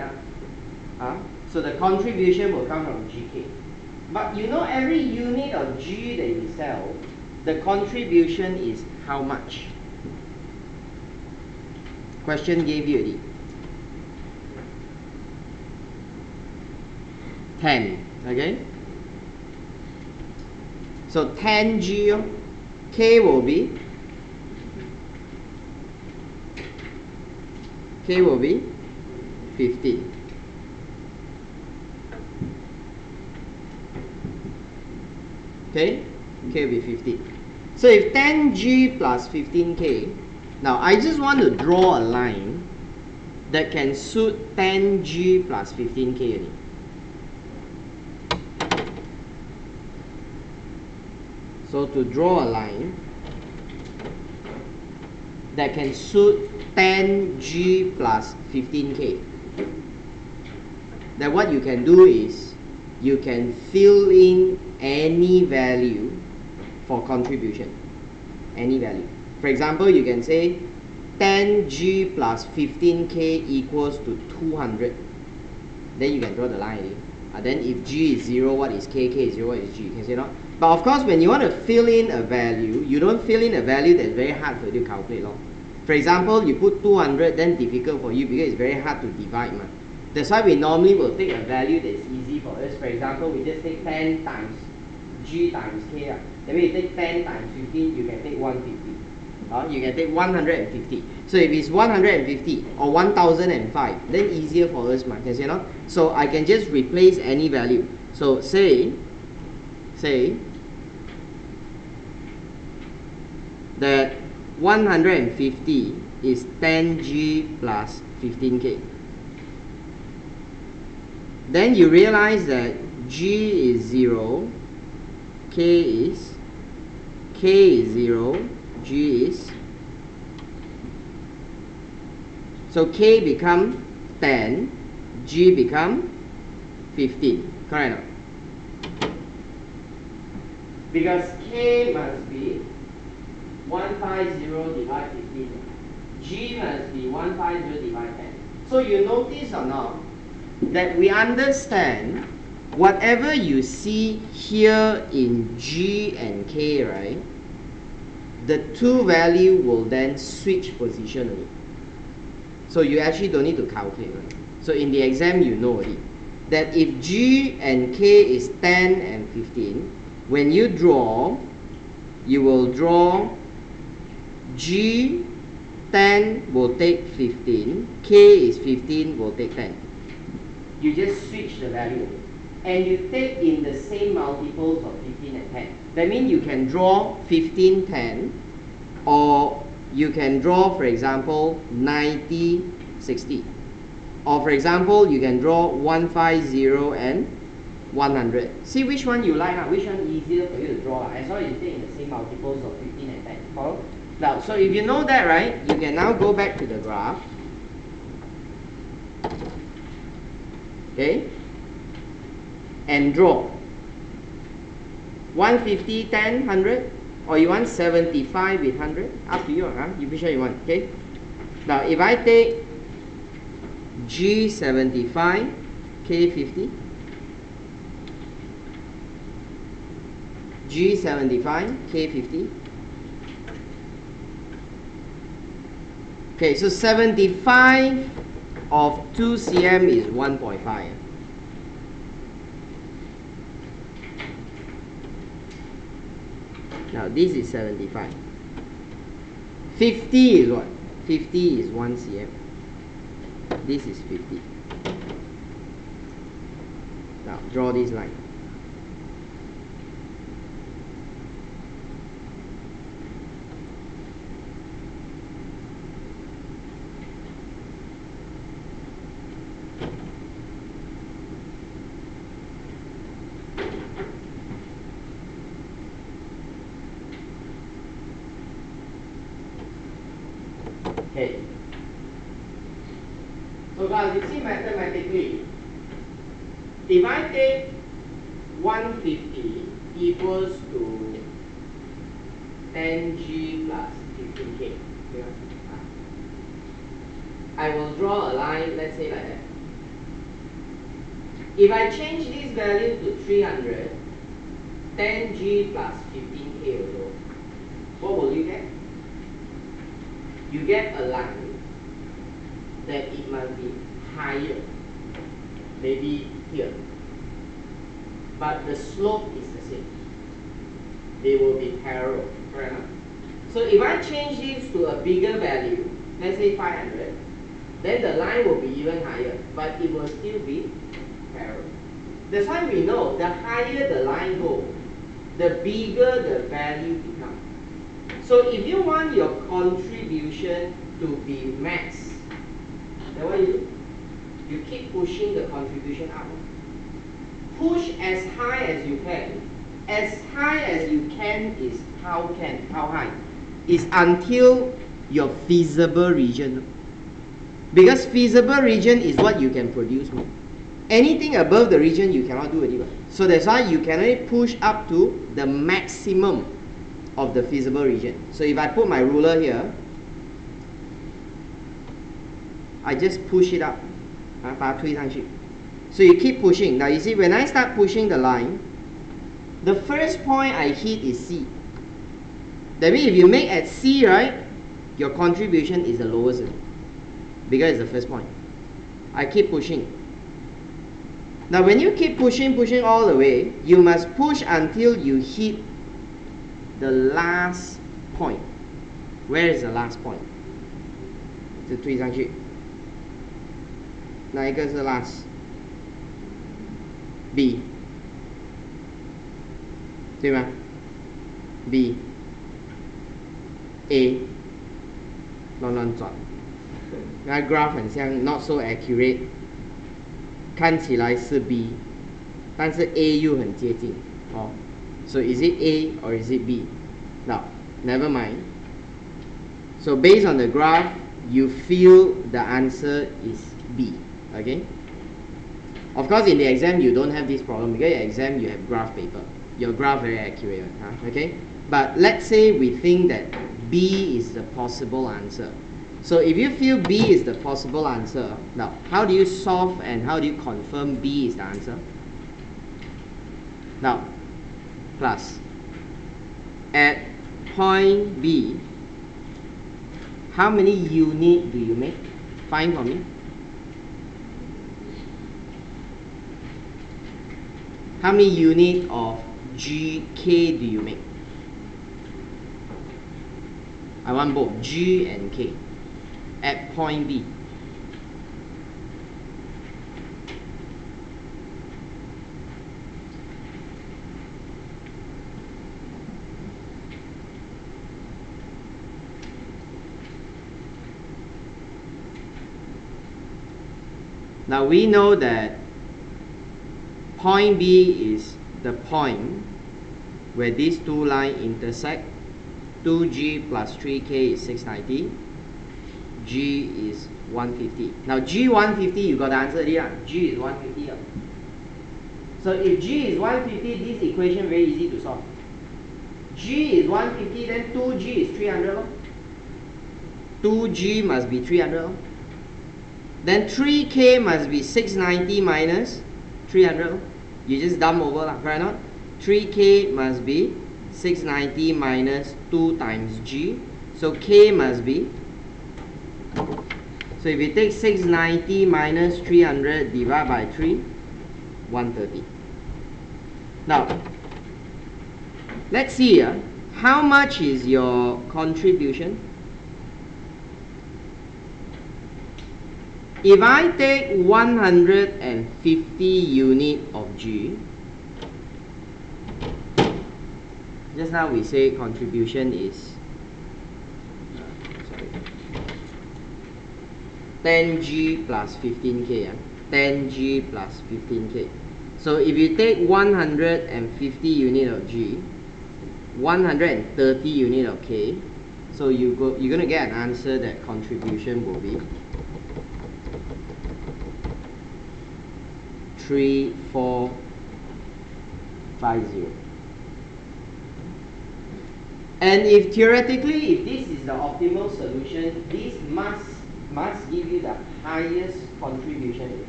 that. So the contribution will come from GK. But you know, every unit of G that you sell, the contribution is how much? Question gave you already. 10. Okay? So 10G. K will be 15. Okay, K will be 15. So if 10G plus 15K, now I just want to draw a line that can suit 10G plus 15K only. So to draw a line that can suit 10G plus 15K, then what you can do is you can fill in any value for contribution. Any value. For example, you can say 10G plus 15K equals to 200. Then you can draw the line. Then if G is 0, what is K? K is 0, what is G? You can say no. But of course, when you want to fill in a value, you don't fill in a value that's very hard for you to calculate. For example, you put 200, then difficult for you because it's very hard to divide. That's why we normally will take a value that's easy for us. For example, we just take 10 times G times K. That means you take 10 times 15, you can take 150. You can take 150. So if it's 150 or 1005, then easier for us, can say no? So I can just replace any value. So say that 150 is 10G plus 15K. Then you realize that G is 0, K is 0, G is, so K become 10, G become 15, correct or not? Because K must be 150 divided 15, G must be 150 divided 10. So you notice or not that we understand whatever you see here in G and K, right? The two value will then switch position only. So you actually don't need to calculate. Right? So in the exam, you know already that if G and K is 10 and 15, when you draw, you will draw G 10 will take 15, K is 15 will take 10. You just switch the value and you take in the same multiples of 15 and 10. That means you can draw 15, 10, or you can draw, for example, 90, 60. Or for example, you can draw 150 and 100. See which one you like, which one easier for you to draw. As long as you take in the same multiples of 15 and 10. Follow? Now, so if you know that, right, you can now go back to the graph. Okay? And draw 150, 10, 100, or you want 75 with 100, up to you, you which one you want, okay? Now if I take G 75, K 50, G 75, K 50, okay, so 75 of 2 cm is 1.5. Now this is 75. 50 is what? 50 is 1 cm. This is 50. Now draw this line. Okay. So guys, you see mathematically, if I take 150 equals to 10G plus 15K, I will draw a line, let's say like that. If I change this value to 300, 10G plus 15K also, what will you get? You get a line that it must be higher, maybe here, but the slope is the same. they will be parallel, correct? So if I change this to a bigger value, let's say 500, then the line will be even higher, but it will still be parallel. That's why we know the higher the line goes, the bigger the value becomes. So if you want your contribution to be max, then what you do? You keep pushing the contribution up. Push as high as you can. As high as you can is how high? Is until your feasible region. Because feasible region is what you can produce. Anything above the region you cannot do anymore. So that's why you can only push up to the maximum of the feasible region. So if I put my ruler here, I just push it up. 把它推上去. So you keep pushing. Now you see, when I start pushing the line, the first point I hit is C. That means if you make at C, right, your contribution is the lowest because it's the first point. I keep pushing. Now when you keep pushing all the way, you must push until you hit the last point. Where is the last point? 就推上去。哪一个是 last？ B， 对吗 ？B， A， 乱转。那 graph 很像 not so accurate， 看起来是 B， 但是 A 又很接近。哦 ，so is it A or is it B? Now, never mind. So based on the graph, you feel the answer is B. Okay. Of course, in the exam you don't have this problem because in the exam you have graph paper. Your graph very accurate, huh? Okay. But let's say we think that B is the possible answer. So if you feel B is the possible answer, now how do you solve and how do you confirm B is the answer? Now, class, at point B, how many units do you make? Find for me. How many units of GK do you make? I want both G and K at point B. Now we know that point B is the point where these two lines intersect. 2G plus 3K is 690. G is 150. Now G 150, you got the answer already. G is 150. So if G is 150, this equation very easy to solve. G is 150, then 2G is 300. 2G must be 300. Then 3K must be 690 minus 300. You just dump over, right? Not 3K must be 690 minus 2 times G. So K must be. So if you take 690 minus 300 divided by 3, 130. Now, let's see here. How much is your contribution? If I take 150 units of G, just now we say contribution is 10G plus 15K. 10G plus 15K. So if you take 150 units of G, 130 units of K, so you're going to get an answer that contribution will be 3450. And if theoretically, if this is the optimal solution, this must give you the highest contribution.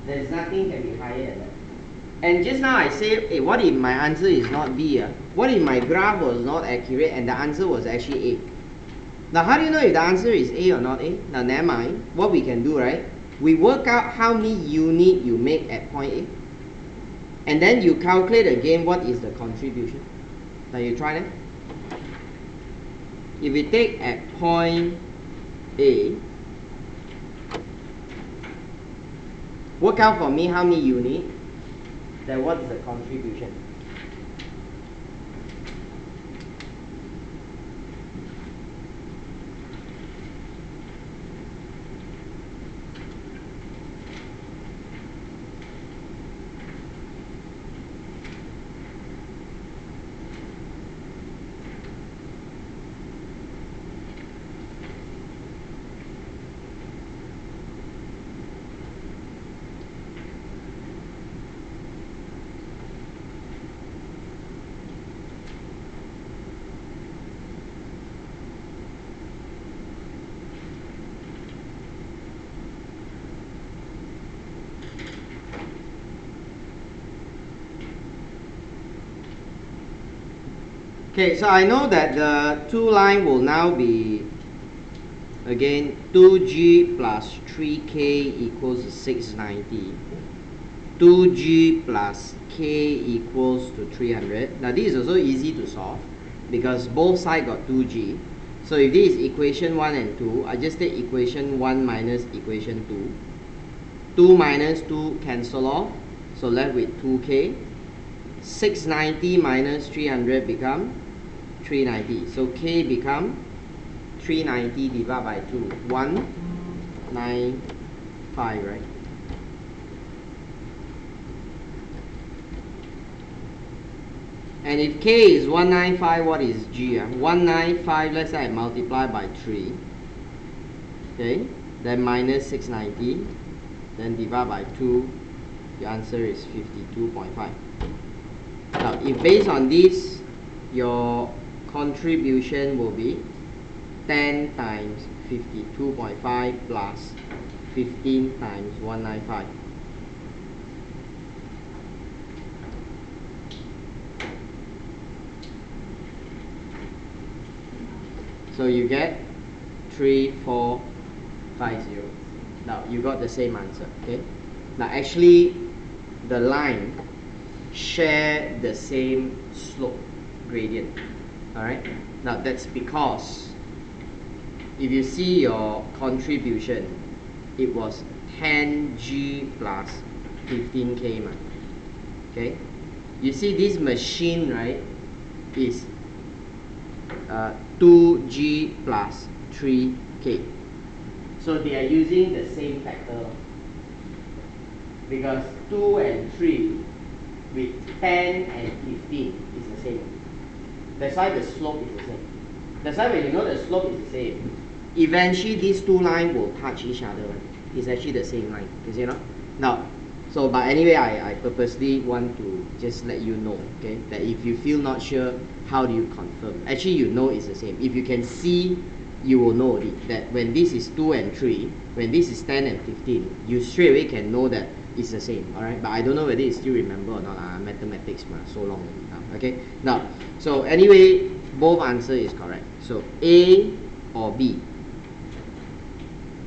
There's nothing can be higher than that. And just now I say, hey, what if my answer is not B? What if my graph was not accurate and the answer was actually A? Now how do you know if the answer is A or not A? Now never mind. What we can do, right? We work out how many units you make at point A. And then you calculate again what is the contribution. Now you try that. If we take at point A, work out for me how many units, then what is the contribution? Okay, so I know that the two line will now be again 2G plus 3K equals to 690. 2G plus K equals to 300. Now this is also easy to solve because both sides got 2G. So if this is equation 1 and 2, I just take equation 1 minus equation 2. 2 minus 2 cancel off, so left with 2K. 690 minus 300 become 390. So K become 390 divided by 2. 195, right? And if K is 195, what is G? 195, let's say I multiply by 3. Okay, then minus 690, then divide by 2, the answer is 52.5. Now, if based on this, your contribution will be 10 times 52.5 plus 15 times 195. So you get 3450. Now you got the same answer. Okay. Now actually, the line share the same slope gradient. Alright. Now that's because if you see your contribution, it was 10G plus 15K. Okay. You see this machine, right, is 2G plus 3K. So they are using the same factor because 2 and 3 with 10 and 15 is the same. That's why the slope is the same. That's why when you know the slope is the same, eventually these two lines will touch each other. Right? It's actually the same line. You see, no? Now, so but anyway, I purposely want to just let you know, okay, that if you feel not sure, how do you confirm? Actually, you know it's the same. If you can see, you will know that when this is 2 and 3, when this is 10 and 15, you straight away can know that it's the same. Alright, but I don't know whether you still remember or not. Mathematics, so long now. Okay, now, so anyway, both answer is correct. So A or B,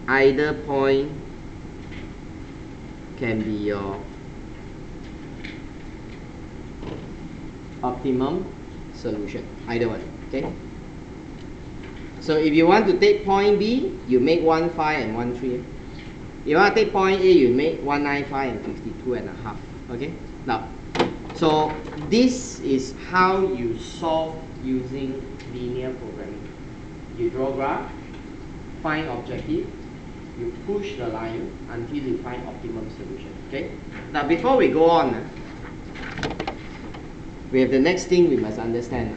either point can be your optimum solution, either one. Okay, so if you want to take point B, you make 1, 5 and 1, 3. If you want to take point A, you make 195 and 52.5. Okay, now, so this is how you solve using linear programming. You draw graph, find objective, you push the line until you find optimum solution. Okay. Now before we go on, we have the next thing we must understand.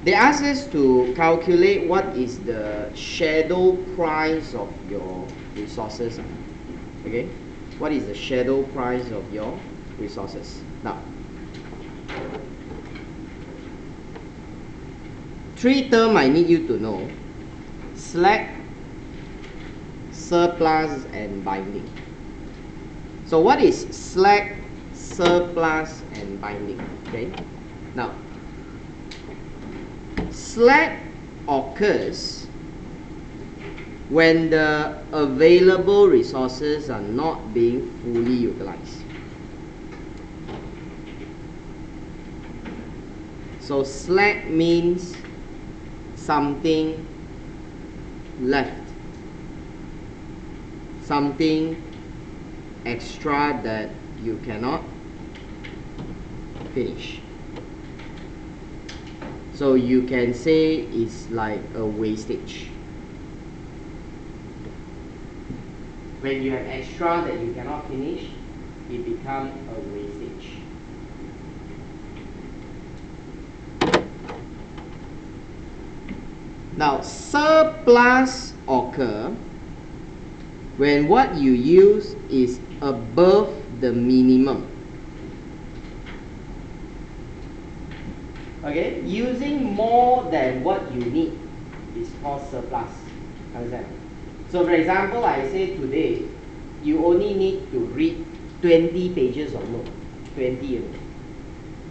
They ask us to calculate what is the shadow price of your resources. Okay. What is the shadow price of your resources? Now, 3 terms I need you to know: slack, surplus, and binding. So what is slack, surplus, and binding? Okay. Now, slack occurs when the available resources are not being fully utilized. So slack means something left, something extra that you cannot finish. So you can say it's like a wastage. When you have extra that you cannot finish, it becomes a wastage. Now, surplus occur when what you use is above the minimum. Okay, using more than what you need is called surplus. Understand? So for example, I say today, you only need to read 20 pages of note. 20 only.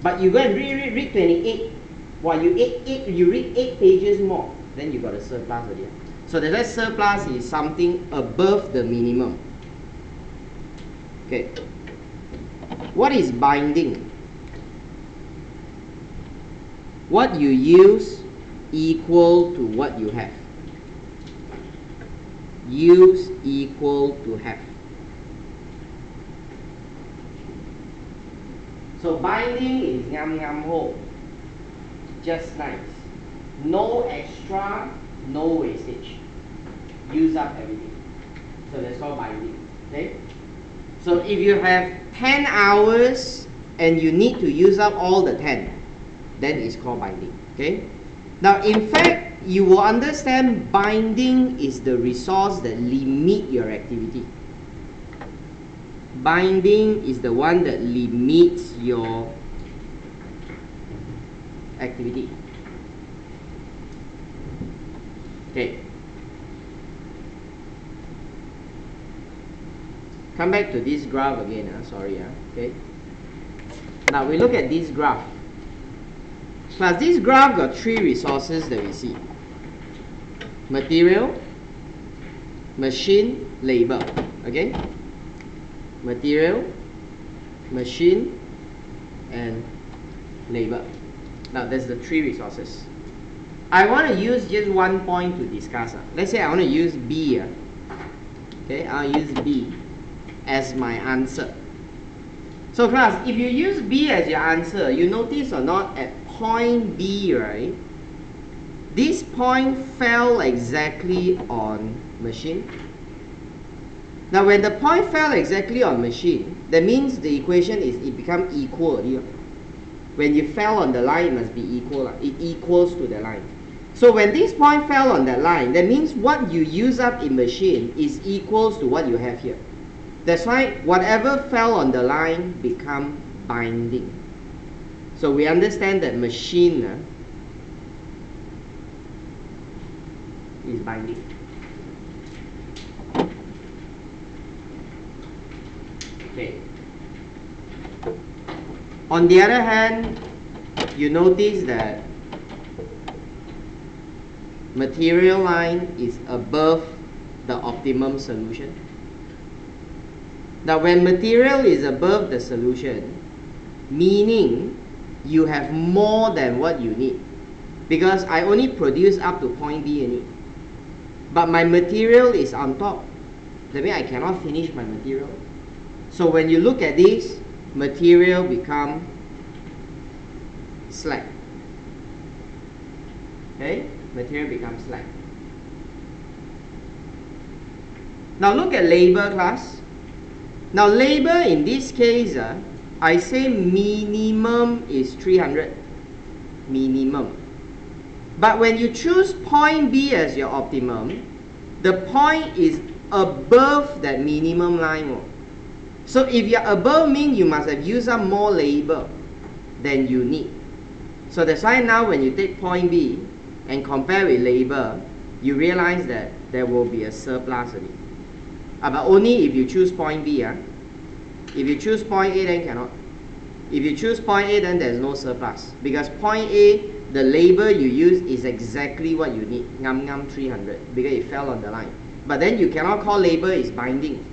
But you go and read 28. While you read 8 pages more, then you got a surplus already. So the surplus is something above the minimum. Okay. What is binding? What you use equal to what you have. Use equal to have. So binding is ngam ngam ho. Just nice. No extra, no wastage. Use up everything. So that's called binding. Okay? So if you have 10 hours and you need to use up all the 10, then it's called binding. Okay? Now in fact, you will understand binding is the resource that limit your activity. Binding is the one that limits your activity. Okay. Come back to this graph again. Sorry. Okay. Now we look at this graph. Plus this graph got 3 resources that we see. Material, machine, labor. Okay? Material, machine, and labor. Now that's the 3 resources. I want to use just one point to discuss. Let's say I want to use B. Okay, I'll use B as my answer. So class, if you use B as your answer, you notice or not at point B, right? This point fell exactly on machine. Now when the point fell exactly on machine, that means the equation is it becomes equal. When you fell on the line, it must be equal. It equals to the line. So when this point fell on that line, that means what you use up in machine is equals to what you have here. That's why whatever fell on the line become binding. So we understand that machine is binding. Okay. On the other hand, you notice that material line is above the optimum solution. Now when material is above the solution, meaning you have more than what you need, because I only produce up to point B only, but my material is on top. That means I cannot finish my material. So when you look at this, material become slack. Okay? Material becomes slack. Now look at labor class. Now labor in this case, I say minimum is 300. Minimum. But when you choose point B as your optimum, the point is above that minimum line. So if you're above means you must have used up more labor than you need. So that's why now when you take point B and compare with labor, you realize that there will be a surplus in it. But only if you choose point B. If you choose point A, then cannot. If you choose point A, then there's no surplus. Because point A, the labor you use is exactly what you need. Ngam ngam 300. Because it fell on the line. But then you cannot call labor is binding.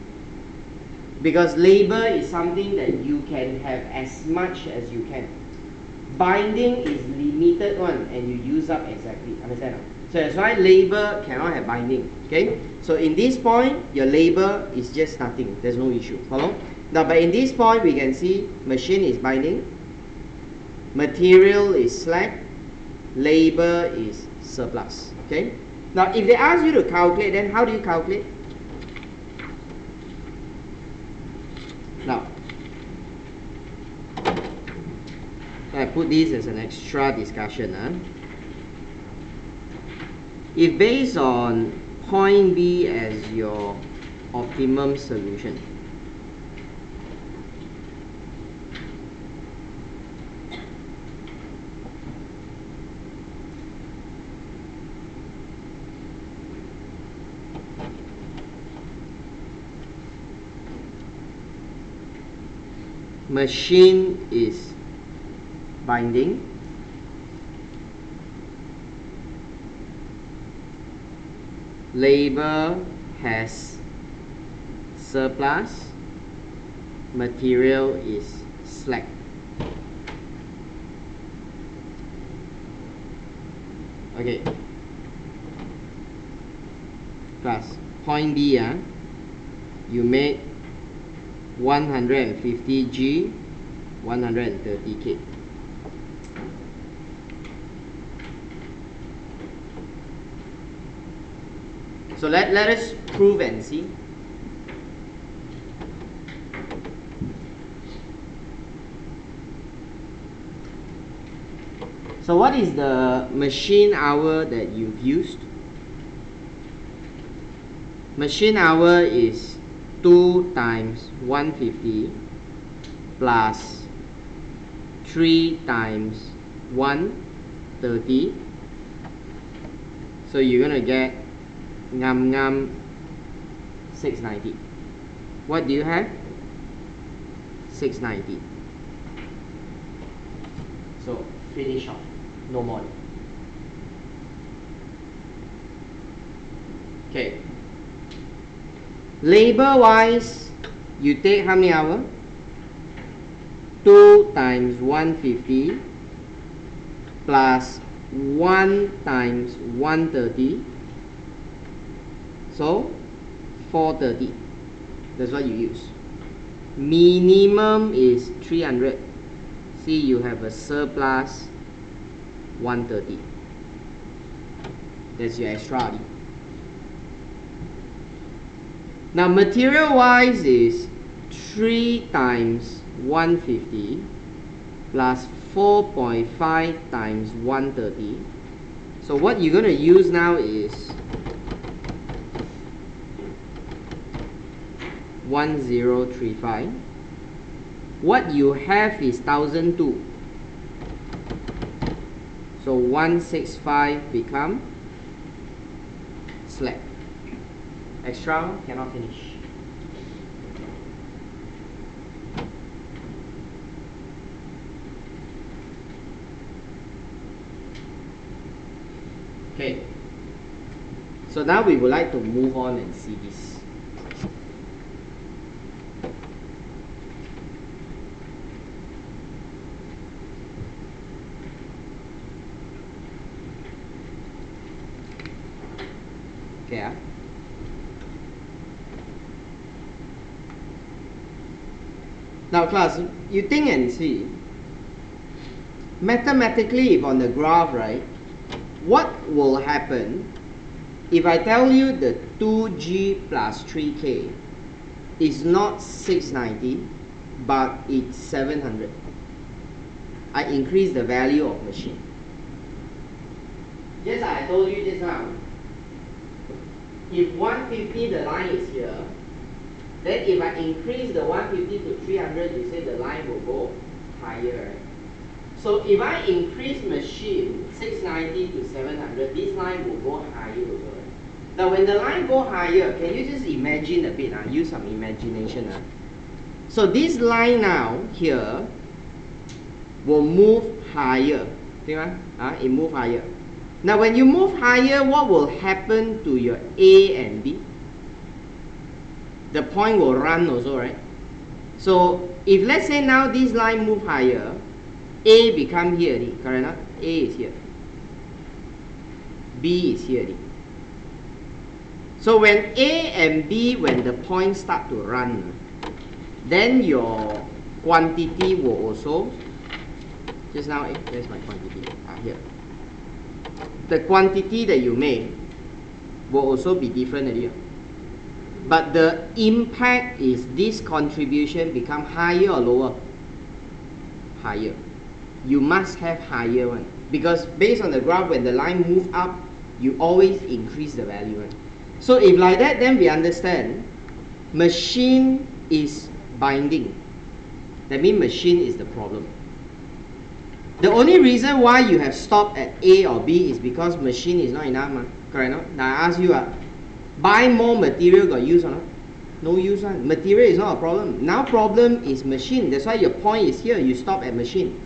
Because labor is something that you can have as much as you can. binding is limited one and you use up exactly. Understand? So that's why label cannot have binding. Okay? So in this point, your label is just nothing. There's no issue. Follow? Now, but in this point, we can see machine is binding, material is slack, labor is surplus. Okay? Now, if they ask you to calculate, then how do you calculate? Now, I put this as an extra discussion. If based on point B as your optimum solution, machine is binding, labor has surplus, material is slack. Okay. Class, point B, you make 150G, 130K. So let us prove and see. So what is the machine hour that you've used? Machine hour is 2 times 150 plus 3 times 130. So you're gonna get 690. What do you have? 690. So finish off. No more. Okay. Labor wise, you take how many hours? 2 times 150 plus 1 times 130. So 430. That's what you use. Minimum is 300. See, you have a surplus 130. That's your extra. Now material wise is 3 times 150 plus 4.5 times 130. So what you're going to use now is 1035. What you have is 1002. So 165 become slack. Extra cannot finish. Okay. So now we would like to move on and see this. Okay. Now class, you think and see. Mathematically, if on the graph, right, what will happen if I tell you the 2G plus 3K is not 690, but it's 700? I increase the value of machine. Yes, I told you this now. If 150, the line is here, then if I increase the 150 to 300, you say the line will go higher, right? So if I increase machine 690 to 700, this line will go higher also, right? Now when the line go higher, can you just imagine a bit? Use some imagination. So this line now here will move higher. It move higher. Now when you move higher, what will happen to your A and B? The point will run also, right? So if let's say now this line move higher, A become here already, correct not? A is here. B is here already. So when A and B, when the points start to run, then your quantity will also, just now, where's my quantity? Here. The quantity that you make will also be different already. But the impact is this contribution become higher or lower? Higher. You must have higher one. Because based on the graph, when the line move up, you always increase the value one. So if like that, then we understand machine is binding. That means machine is the problem. The only reason why you have stopped at A or B is because machine is not enough, correct? No? Now I ask you, buy more material got use or not? No use one. Material is not a problem. Now problem is machine. That's why your point is here. You stop at machine.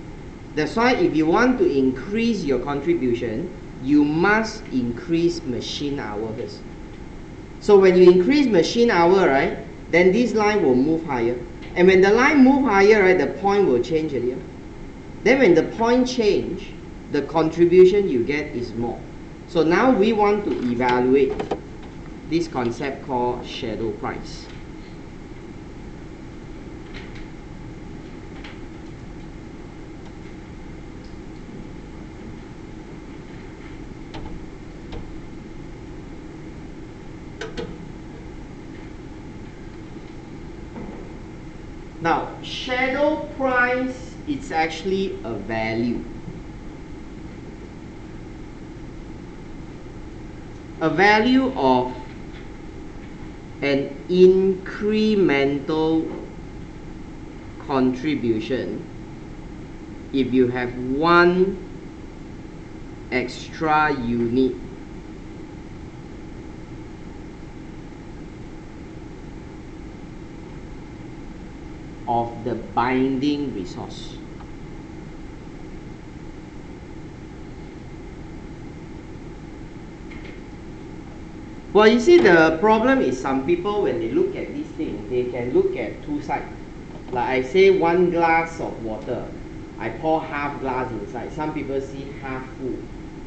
That's why if you want to increase your contribution, you must increase machine hour first. So when you increase machine hour, right, then this line will move higher. And when the line move higher, right, the point will change earlier. Then when the point change, the contribution you get is more. So now we want to evaluate this concept called shadow price. Now, shadow price is actually a value. A value of an incremental contribution if you have one extra unit of the binding resource. Well, you see, the problem is some people, when they look at this thing, they can look at two sides. Like I say, one glass of water, I pour half glass inside. Some people see half full.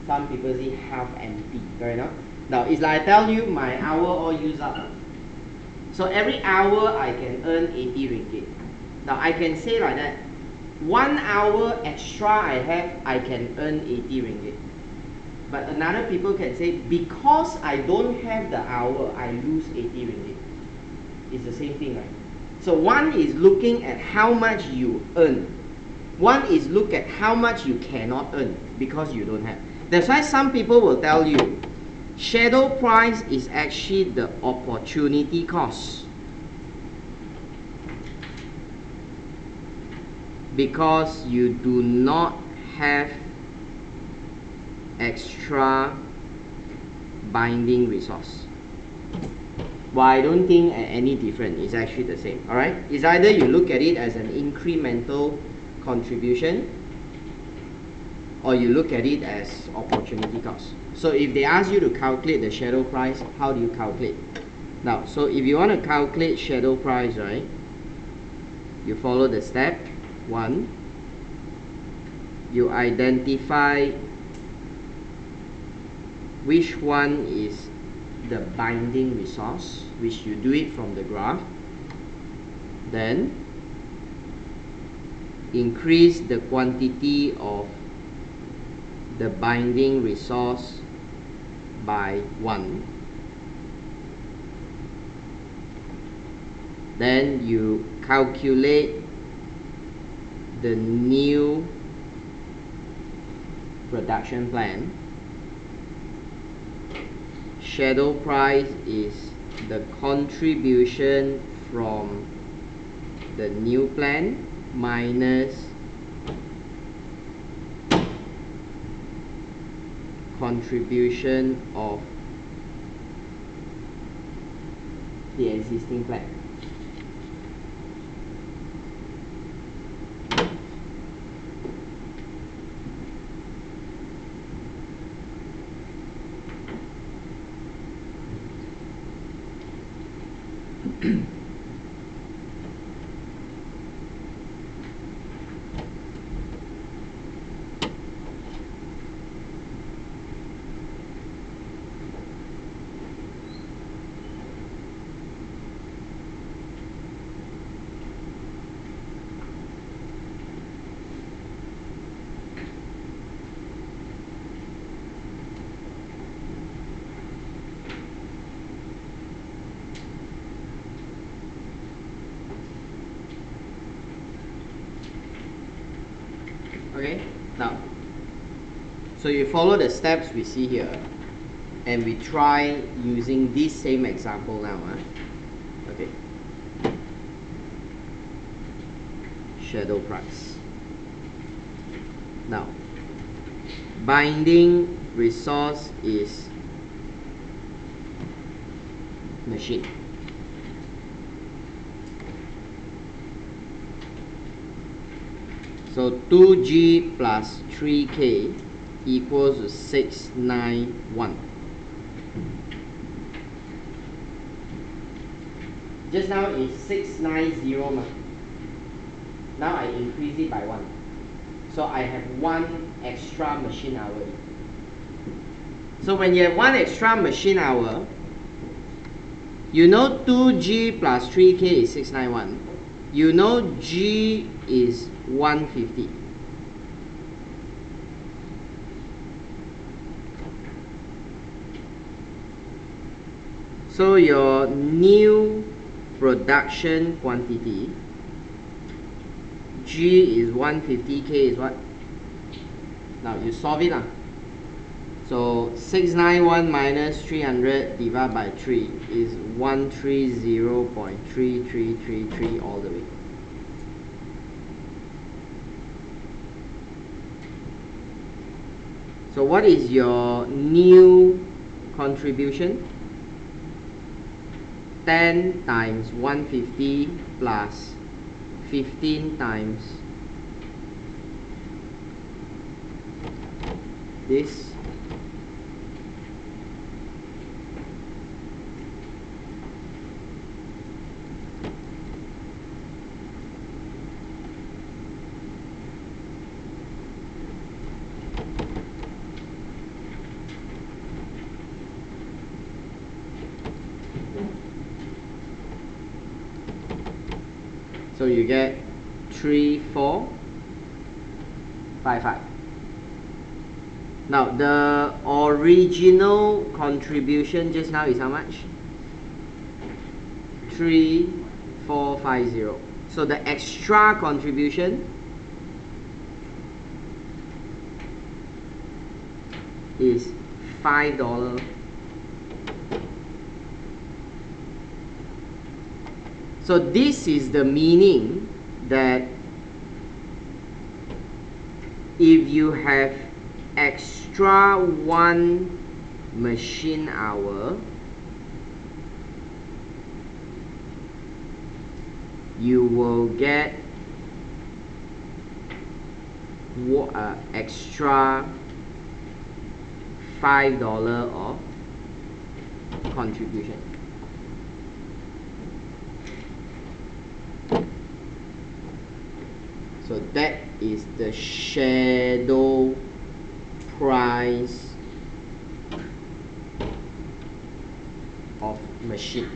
Some people see half empty. Right now? Now, it's like I tell you, my hour all used up. So every hour I can earn 80 ringgit. Now I can say like that, 1 hour extra I have, I can earn 80 ringgit. But another people can say, because I don't have the hour, I lose 80 ringgit. It's the same thing, right? So one is looking at how much you earn. One is look at how much you cannot earn because you don't have. That's why some people will tell you, shadow price is actually the opportunity cost. Because you do not have extra binding resource. Well, I don't think any different. It's actually the same. Alright? It's either you look at it as an incremental contribution or you look at it as opportunity cost. So if they ask you to calculate the shadow price, how do you calculate? Now, so if you want to calculate shadow price, right, you follow the step. 1, you identify which one is the binding resource, which you do it from the graph. Then increase the quantity of the binding resource by 1. Then you calculate the new production plan. Shadow price is the contribution from the new plan minus contribution of the existing plan. Okay, now, so you follow the steps we see here, and we try using this same example now. Okay, shadow price. Now, binding resource is machine. So 2G plus 3K equals to 691. Just now is 690. Now I increase it by 1. So I have 1 extra machine hour. So when you have 1 extra machine hour, you know 2G plus 3K is 691. You know G is 150. So your new production quantity, G is 150, K is what? Now you solve it. So 691 minus 300 divided by 3 is 130.3333 all the way. So what is your new contribution? 10 times 150 plus 15 times this. So you get 3455. Now the original contribution just now is how much? 3450. So the extra contribution is $5. So this is the meaning that if you have extra 1 machine hour, you will get extra $5 of contribution. So that is the shadow price of machine.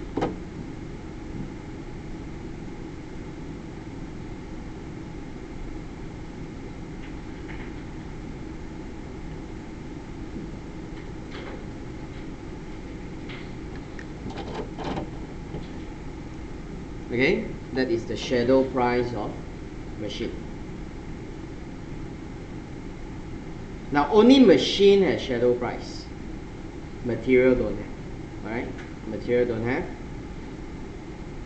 Okay, that is the shadow price of machine. Now only machine has shadow price. Material don't have. Alright? Material don't have.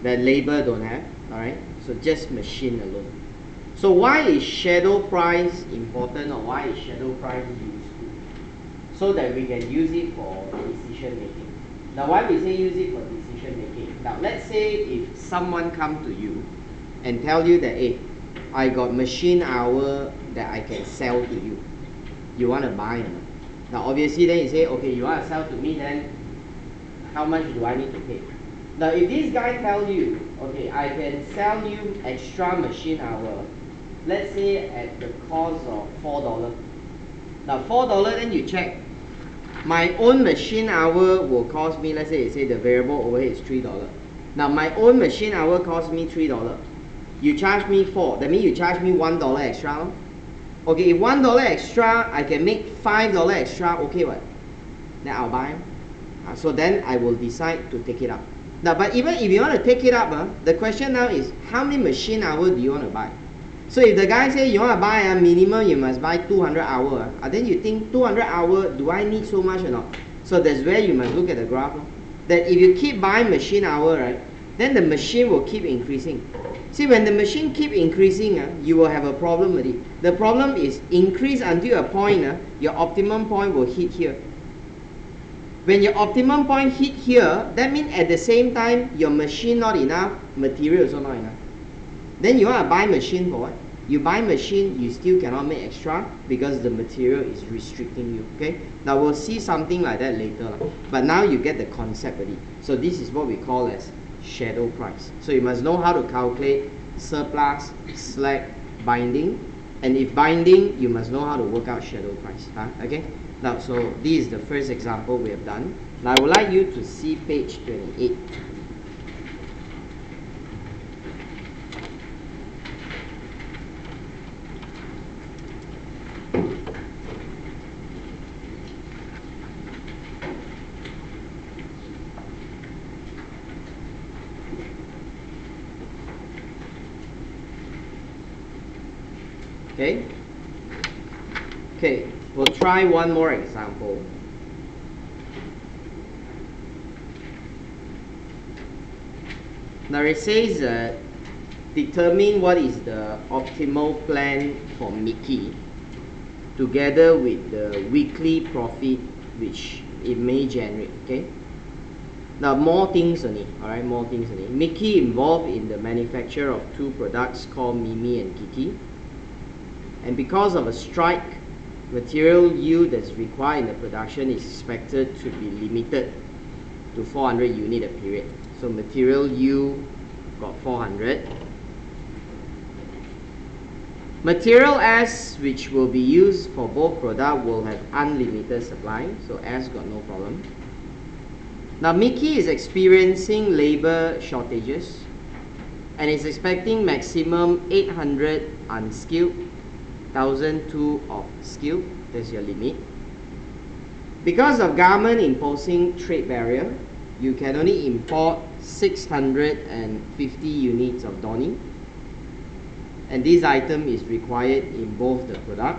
The labor don't have. Alright? So just machine alone. So why is shadow price important, or why is shadow price useful? So that we can use it for decision making. Now why we say use it for decision making? Now let's say if someone come to you and tell you that, hey, I got machine hour that I can sell to you. You want to buy them? Now obviously then you say, okay, you want to sell to me, then how much do I need to pay? Now if this guy tell you, okay, I can sell you extra machine hour, let's say at the cost of $4. Now $4, then you check, my own machine hour will cost me, let's say the variable overhead is $3. Now my own machine hour costs me $3. You charge me $4, that means you charge me $1 extra. Okay, if $1 extra, I can make $5 extra, okay what? Then I'll buy. So then I will decide to take it up. Now, but even if you want to take it up, the question now is, how many machine hours do you want to buy? So if the guy say you want to buy a minimum, you must buy 200 hour, then you think 200 hour, do I need so much or not? So that's where you must look at the graph. That if you keep buying machine hour, right, then the machine will keep increasing. See, when the machine keep increasing, you will have a problem with it. The problem is increase until a point, your optimum point will hit here. When your optimum point hit here, that means at the same time, your machine not enough, material also not enough. Then you want to buy machine for what? You buy machine, you still cannot make extra because the material is restricting you. Okay. Now we'll see something like that later, but now you get the concept already. So this is what we call as shadow price. So you must know how to calculate surplus, slack, binding, and if binding, you must know how to work out shadow price. Okay. Now, so this is the first example we have done. Now I would like you to see page 28. Okay. Okay, we'll try one more example. Now it says determine what is the optimal plan for Mickey together with the weekly profit which it may generate. Okay. Now more things only. Alright, more things only. Mickey involved in the manufacture of two products called Mimi and Kiki. And because of a strike, material yield that's required in the production is expected to be limited to 400 units a period. So material yield got 400. Material S, which will be used for both products, will have unlimited supply. So S got no problem. Now Mickey is experiencing labor shortages and is expecting maximum 800 unskilled, 1,002 of skilled. That's your limit. Because of government imposing trade barrier, you can only import 650 units of Donny, and this item is required in both the product.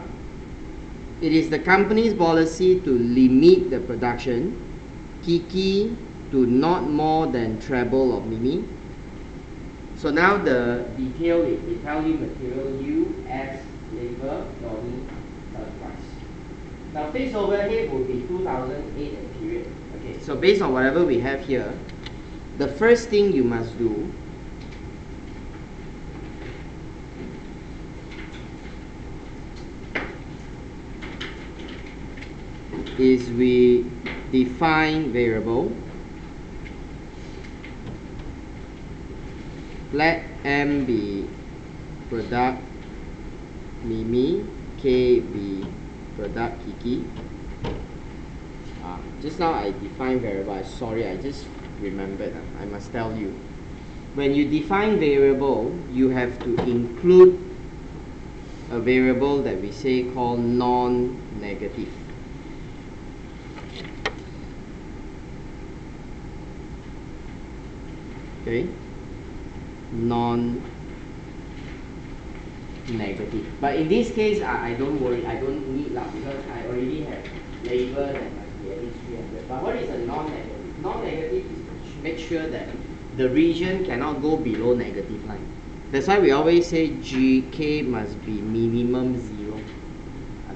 It is the company's policy to limit the production Kiki to not more than treble of Mimi. So now the detail is they tell you material U as labor, Donny, price. Now fixed overhead will be 2008 a period. Okay, so based on whatever we have here, the first thing you must do is we define variable. Let M be product Mimi, K be product Kiki. Just now I define variable. Sorry, I just remembered. I must tell you. When you define variable, you have to include a variable that we say called non-negative. Okay, non-negative. But in this case, I don't worry. I don't need that because I already have labor that must be at least 300. But what is a non-negative? Non-negative is to make sure that the region cannot go below negative line. That's why we always say GK must be minimum 0.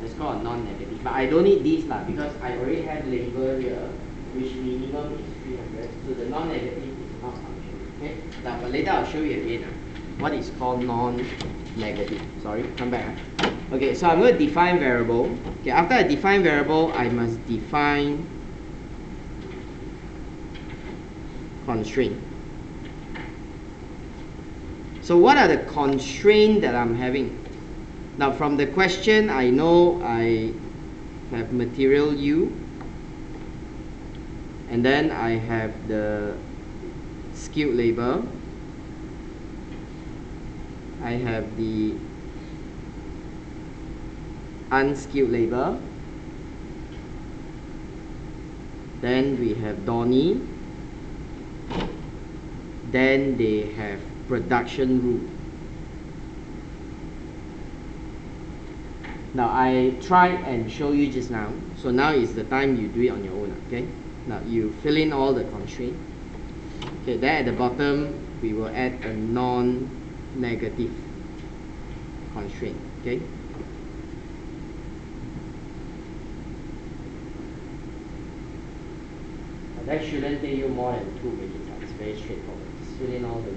That's called a non-negative. But I don't need this because I already have labor here, which minimum is 300. So the non-negative is not functional. Okay. Now, but later I'll show you again what is called non-negative. Sorry, come back. Okay, so I'm going to define variable. Okay, after I define variable, I must define constraint. So what are the constraints that I'm having? Now from the question, I know I have material U, and then I have the skilled labor, I have the unskilled labor, then we have Donny, then they have production rule. Now I try and show you just now. So now is the time you do it on your own. Okay. Now you fill in all the constraints. Okay. There at the bottom we will add a non-negative constraint. Okay. That shouldn't take you more than 2 minutes. It's very straightforward. Just fill in all the.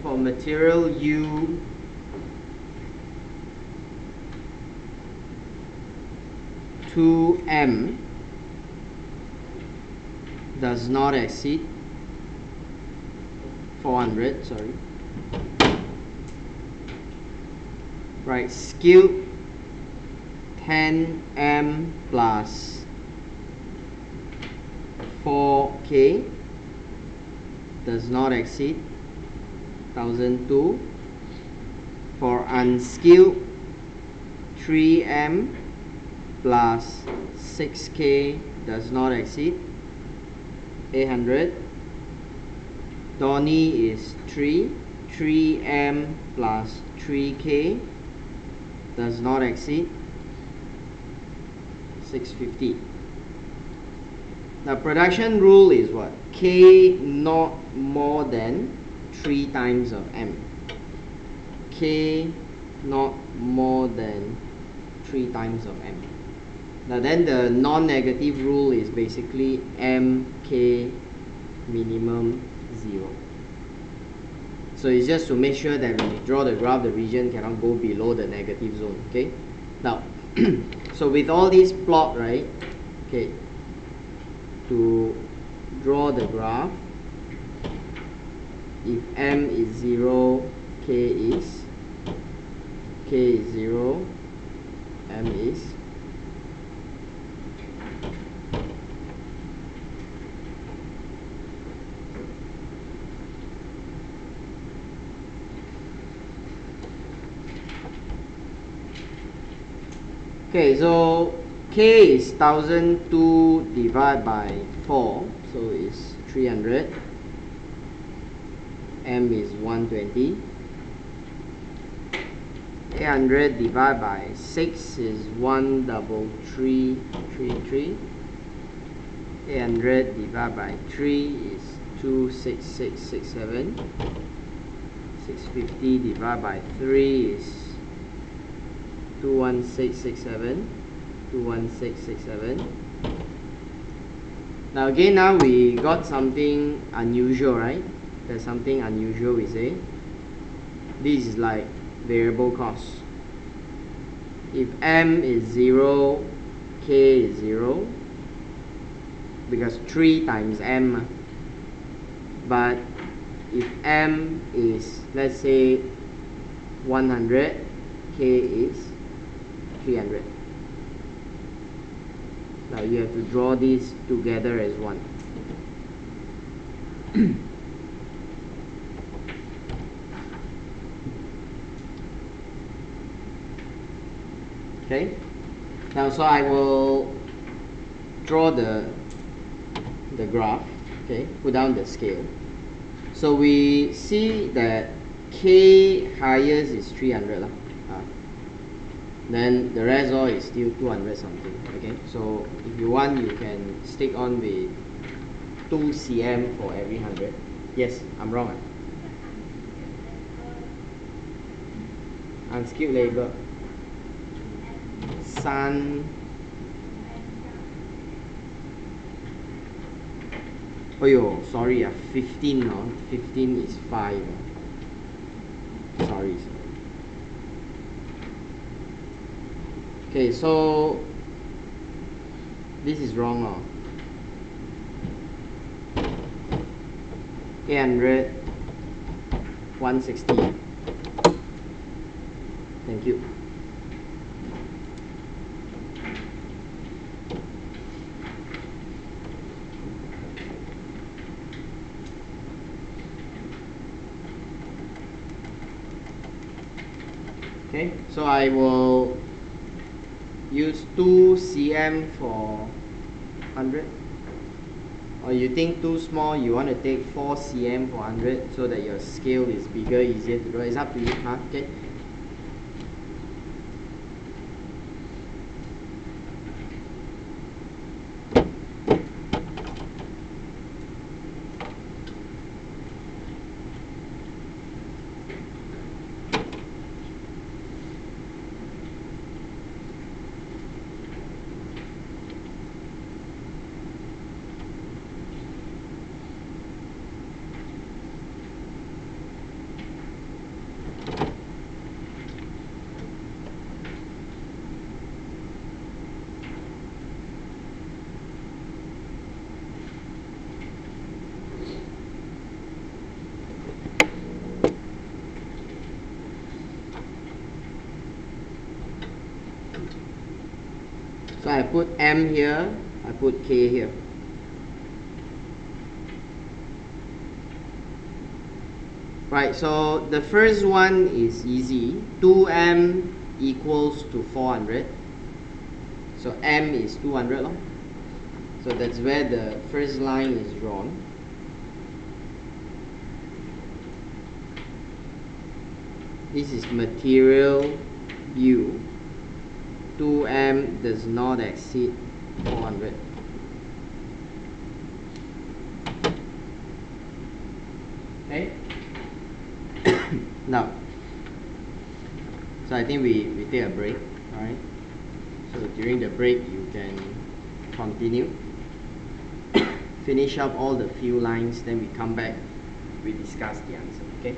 For material U, two M does not exceed 400. Sorry. Right. Skilled 10M plus 4K does not exceed 1002. For unskilled 3M plus 6K does not exceed 800. Donny is 3M plus 3K does not exceed 650. Now production rule is what? K not more than 3 times of M. K not more than 3 times of M. Now then the non-negative rule is basically MK minimum 0. So it's just to make sure that when you draw the graph, the region cannot go below the negative zone. Okay. Now, so with all these plot, right? Okay. To draw the graph, if M is 0, K is 0, M is okay, so K is 1002 divided by 4, so it's 300. M is 120. 800 divided by 6 is 13333. 800 divided by 3 is 26667. 650 divided by 3 is 21667. 21667. Now again, now we got something unusual, right? There's something unusual, we say. This is like variable cost. If M is 0, K is 0, because 3 times M. But if M is, let's say, 100, K is 300. Now you have to draw these together as one. Okay. Now so I will draw the graph. Okay. Put down the scale. So we see that K highest is 300 lah. Then the rest all is still 200 something. Okay, so if you want, you can stick on with 2 cm for every 100. Yes, I'm wrong. Unskilled labor. Sun. Oh yo, sorry, 15 no? 15 is 5. Sorry. Okay, so this is wrong now. 800, 160. Thank you. Okay, so I will use 2 cm for 100, or you think too small, you want to take 4 cm for 100 so that your scale is bigger, easier to draw. It's up to you, huh? Okay. So I put M here, I put K here. Right, so the first one is easy. 2M equals to 400. So M is 200. So that's where the first line is drawn. This is material U. 2M does not exceed 400. Okay. Now, so I think we take a break. All right. So during the break, you can continue, finish up all the few lines, then we come back, we discuss the answer. Okay.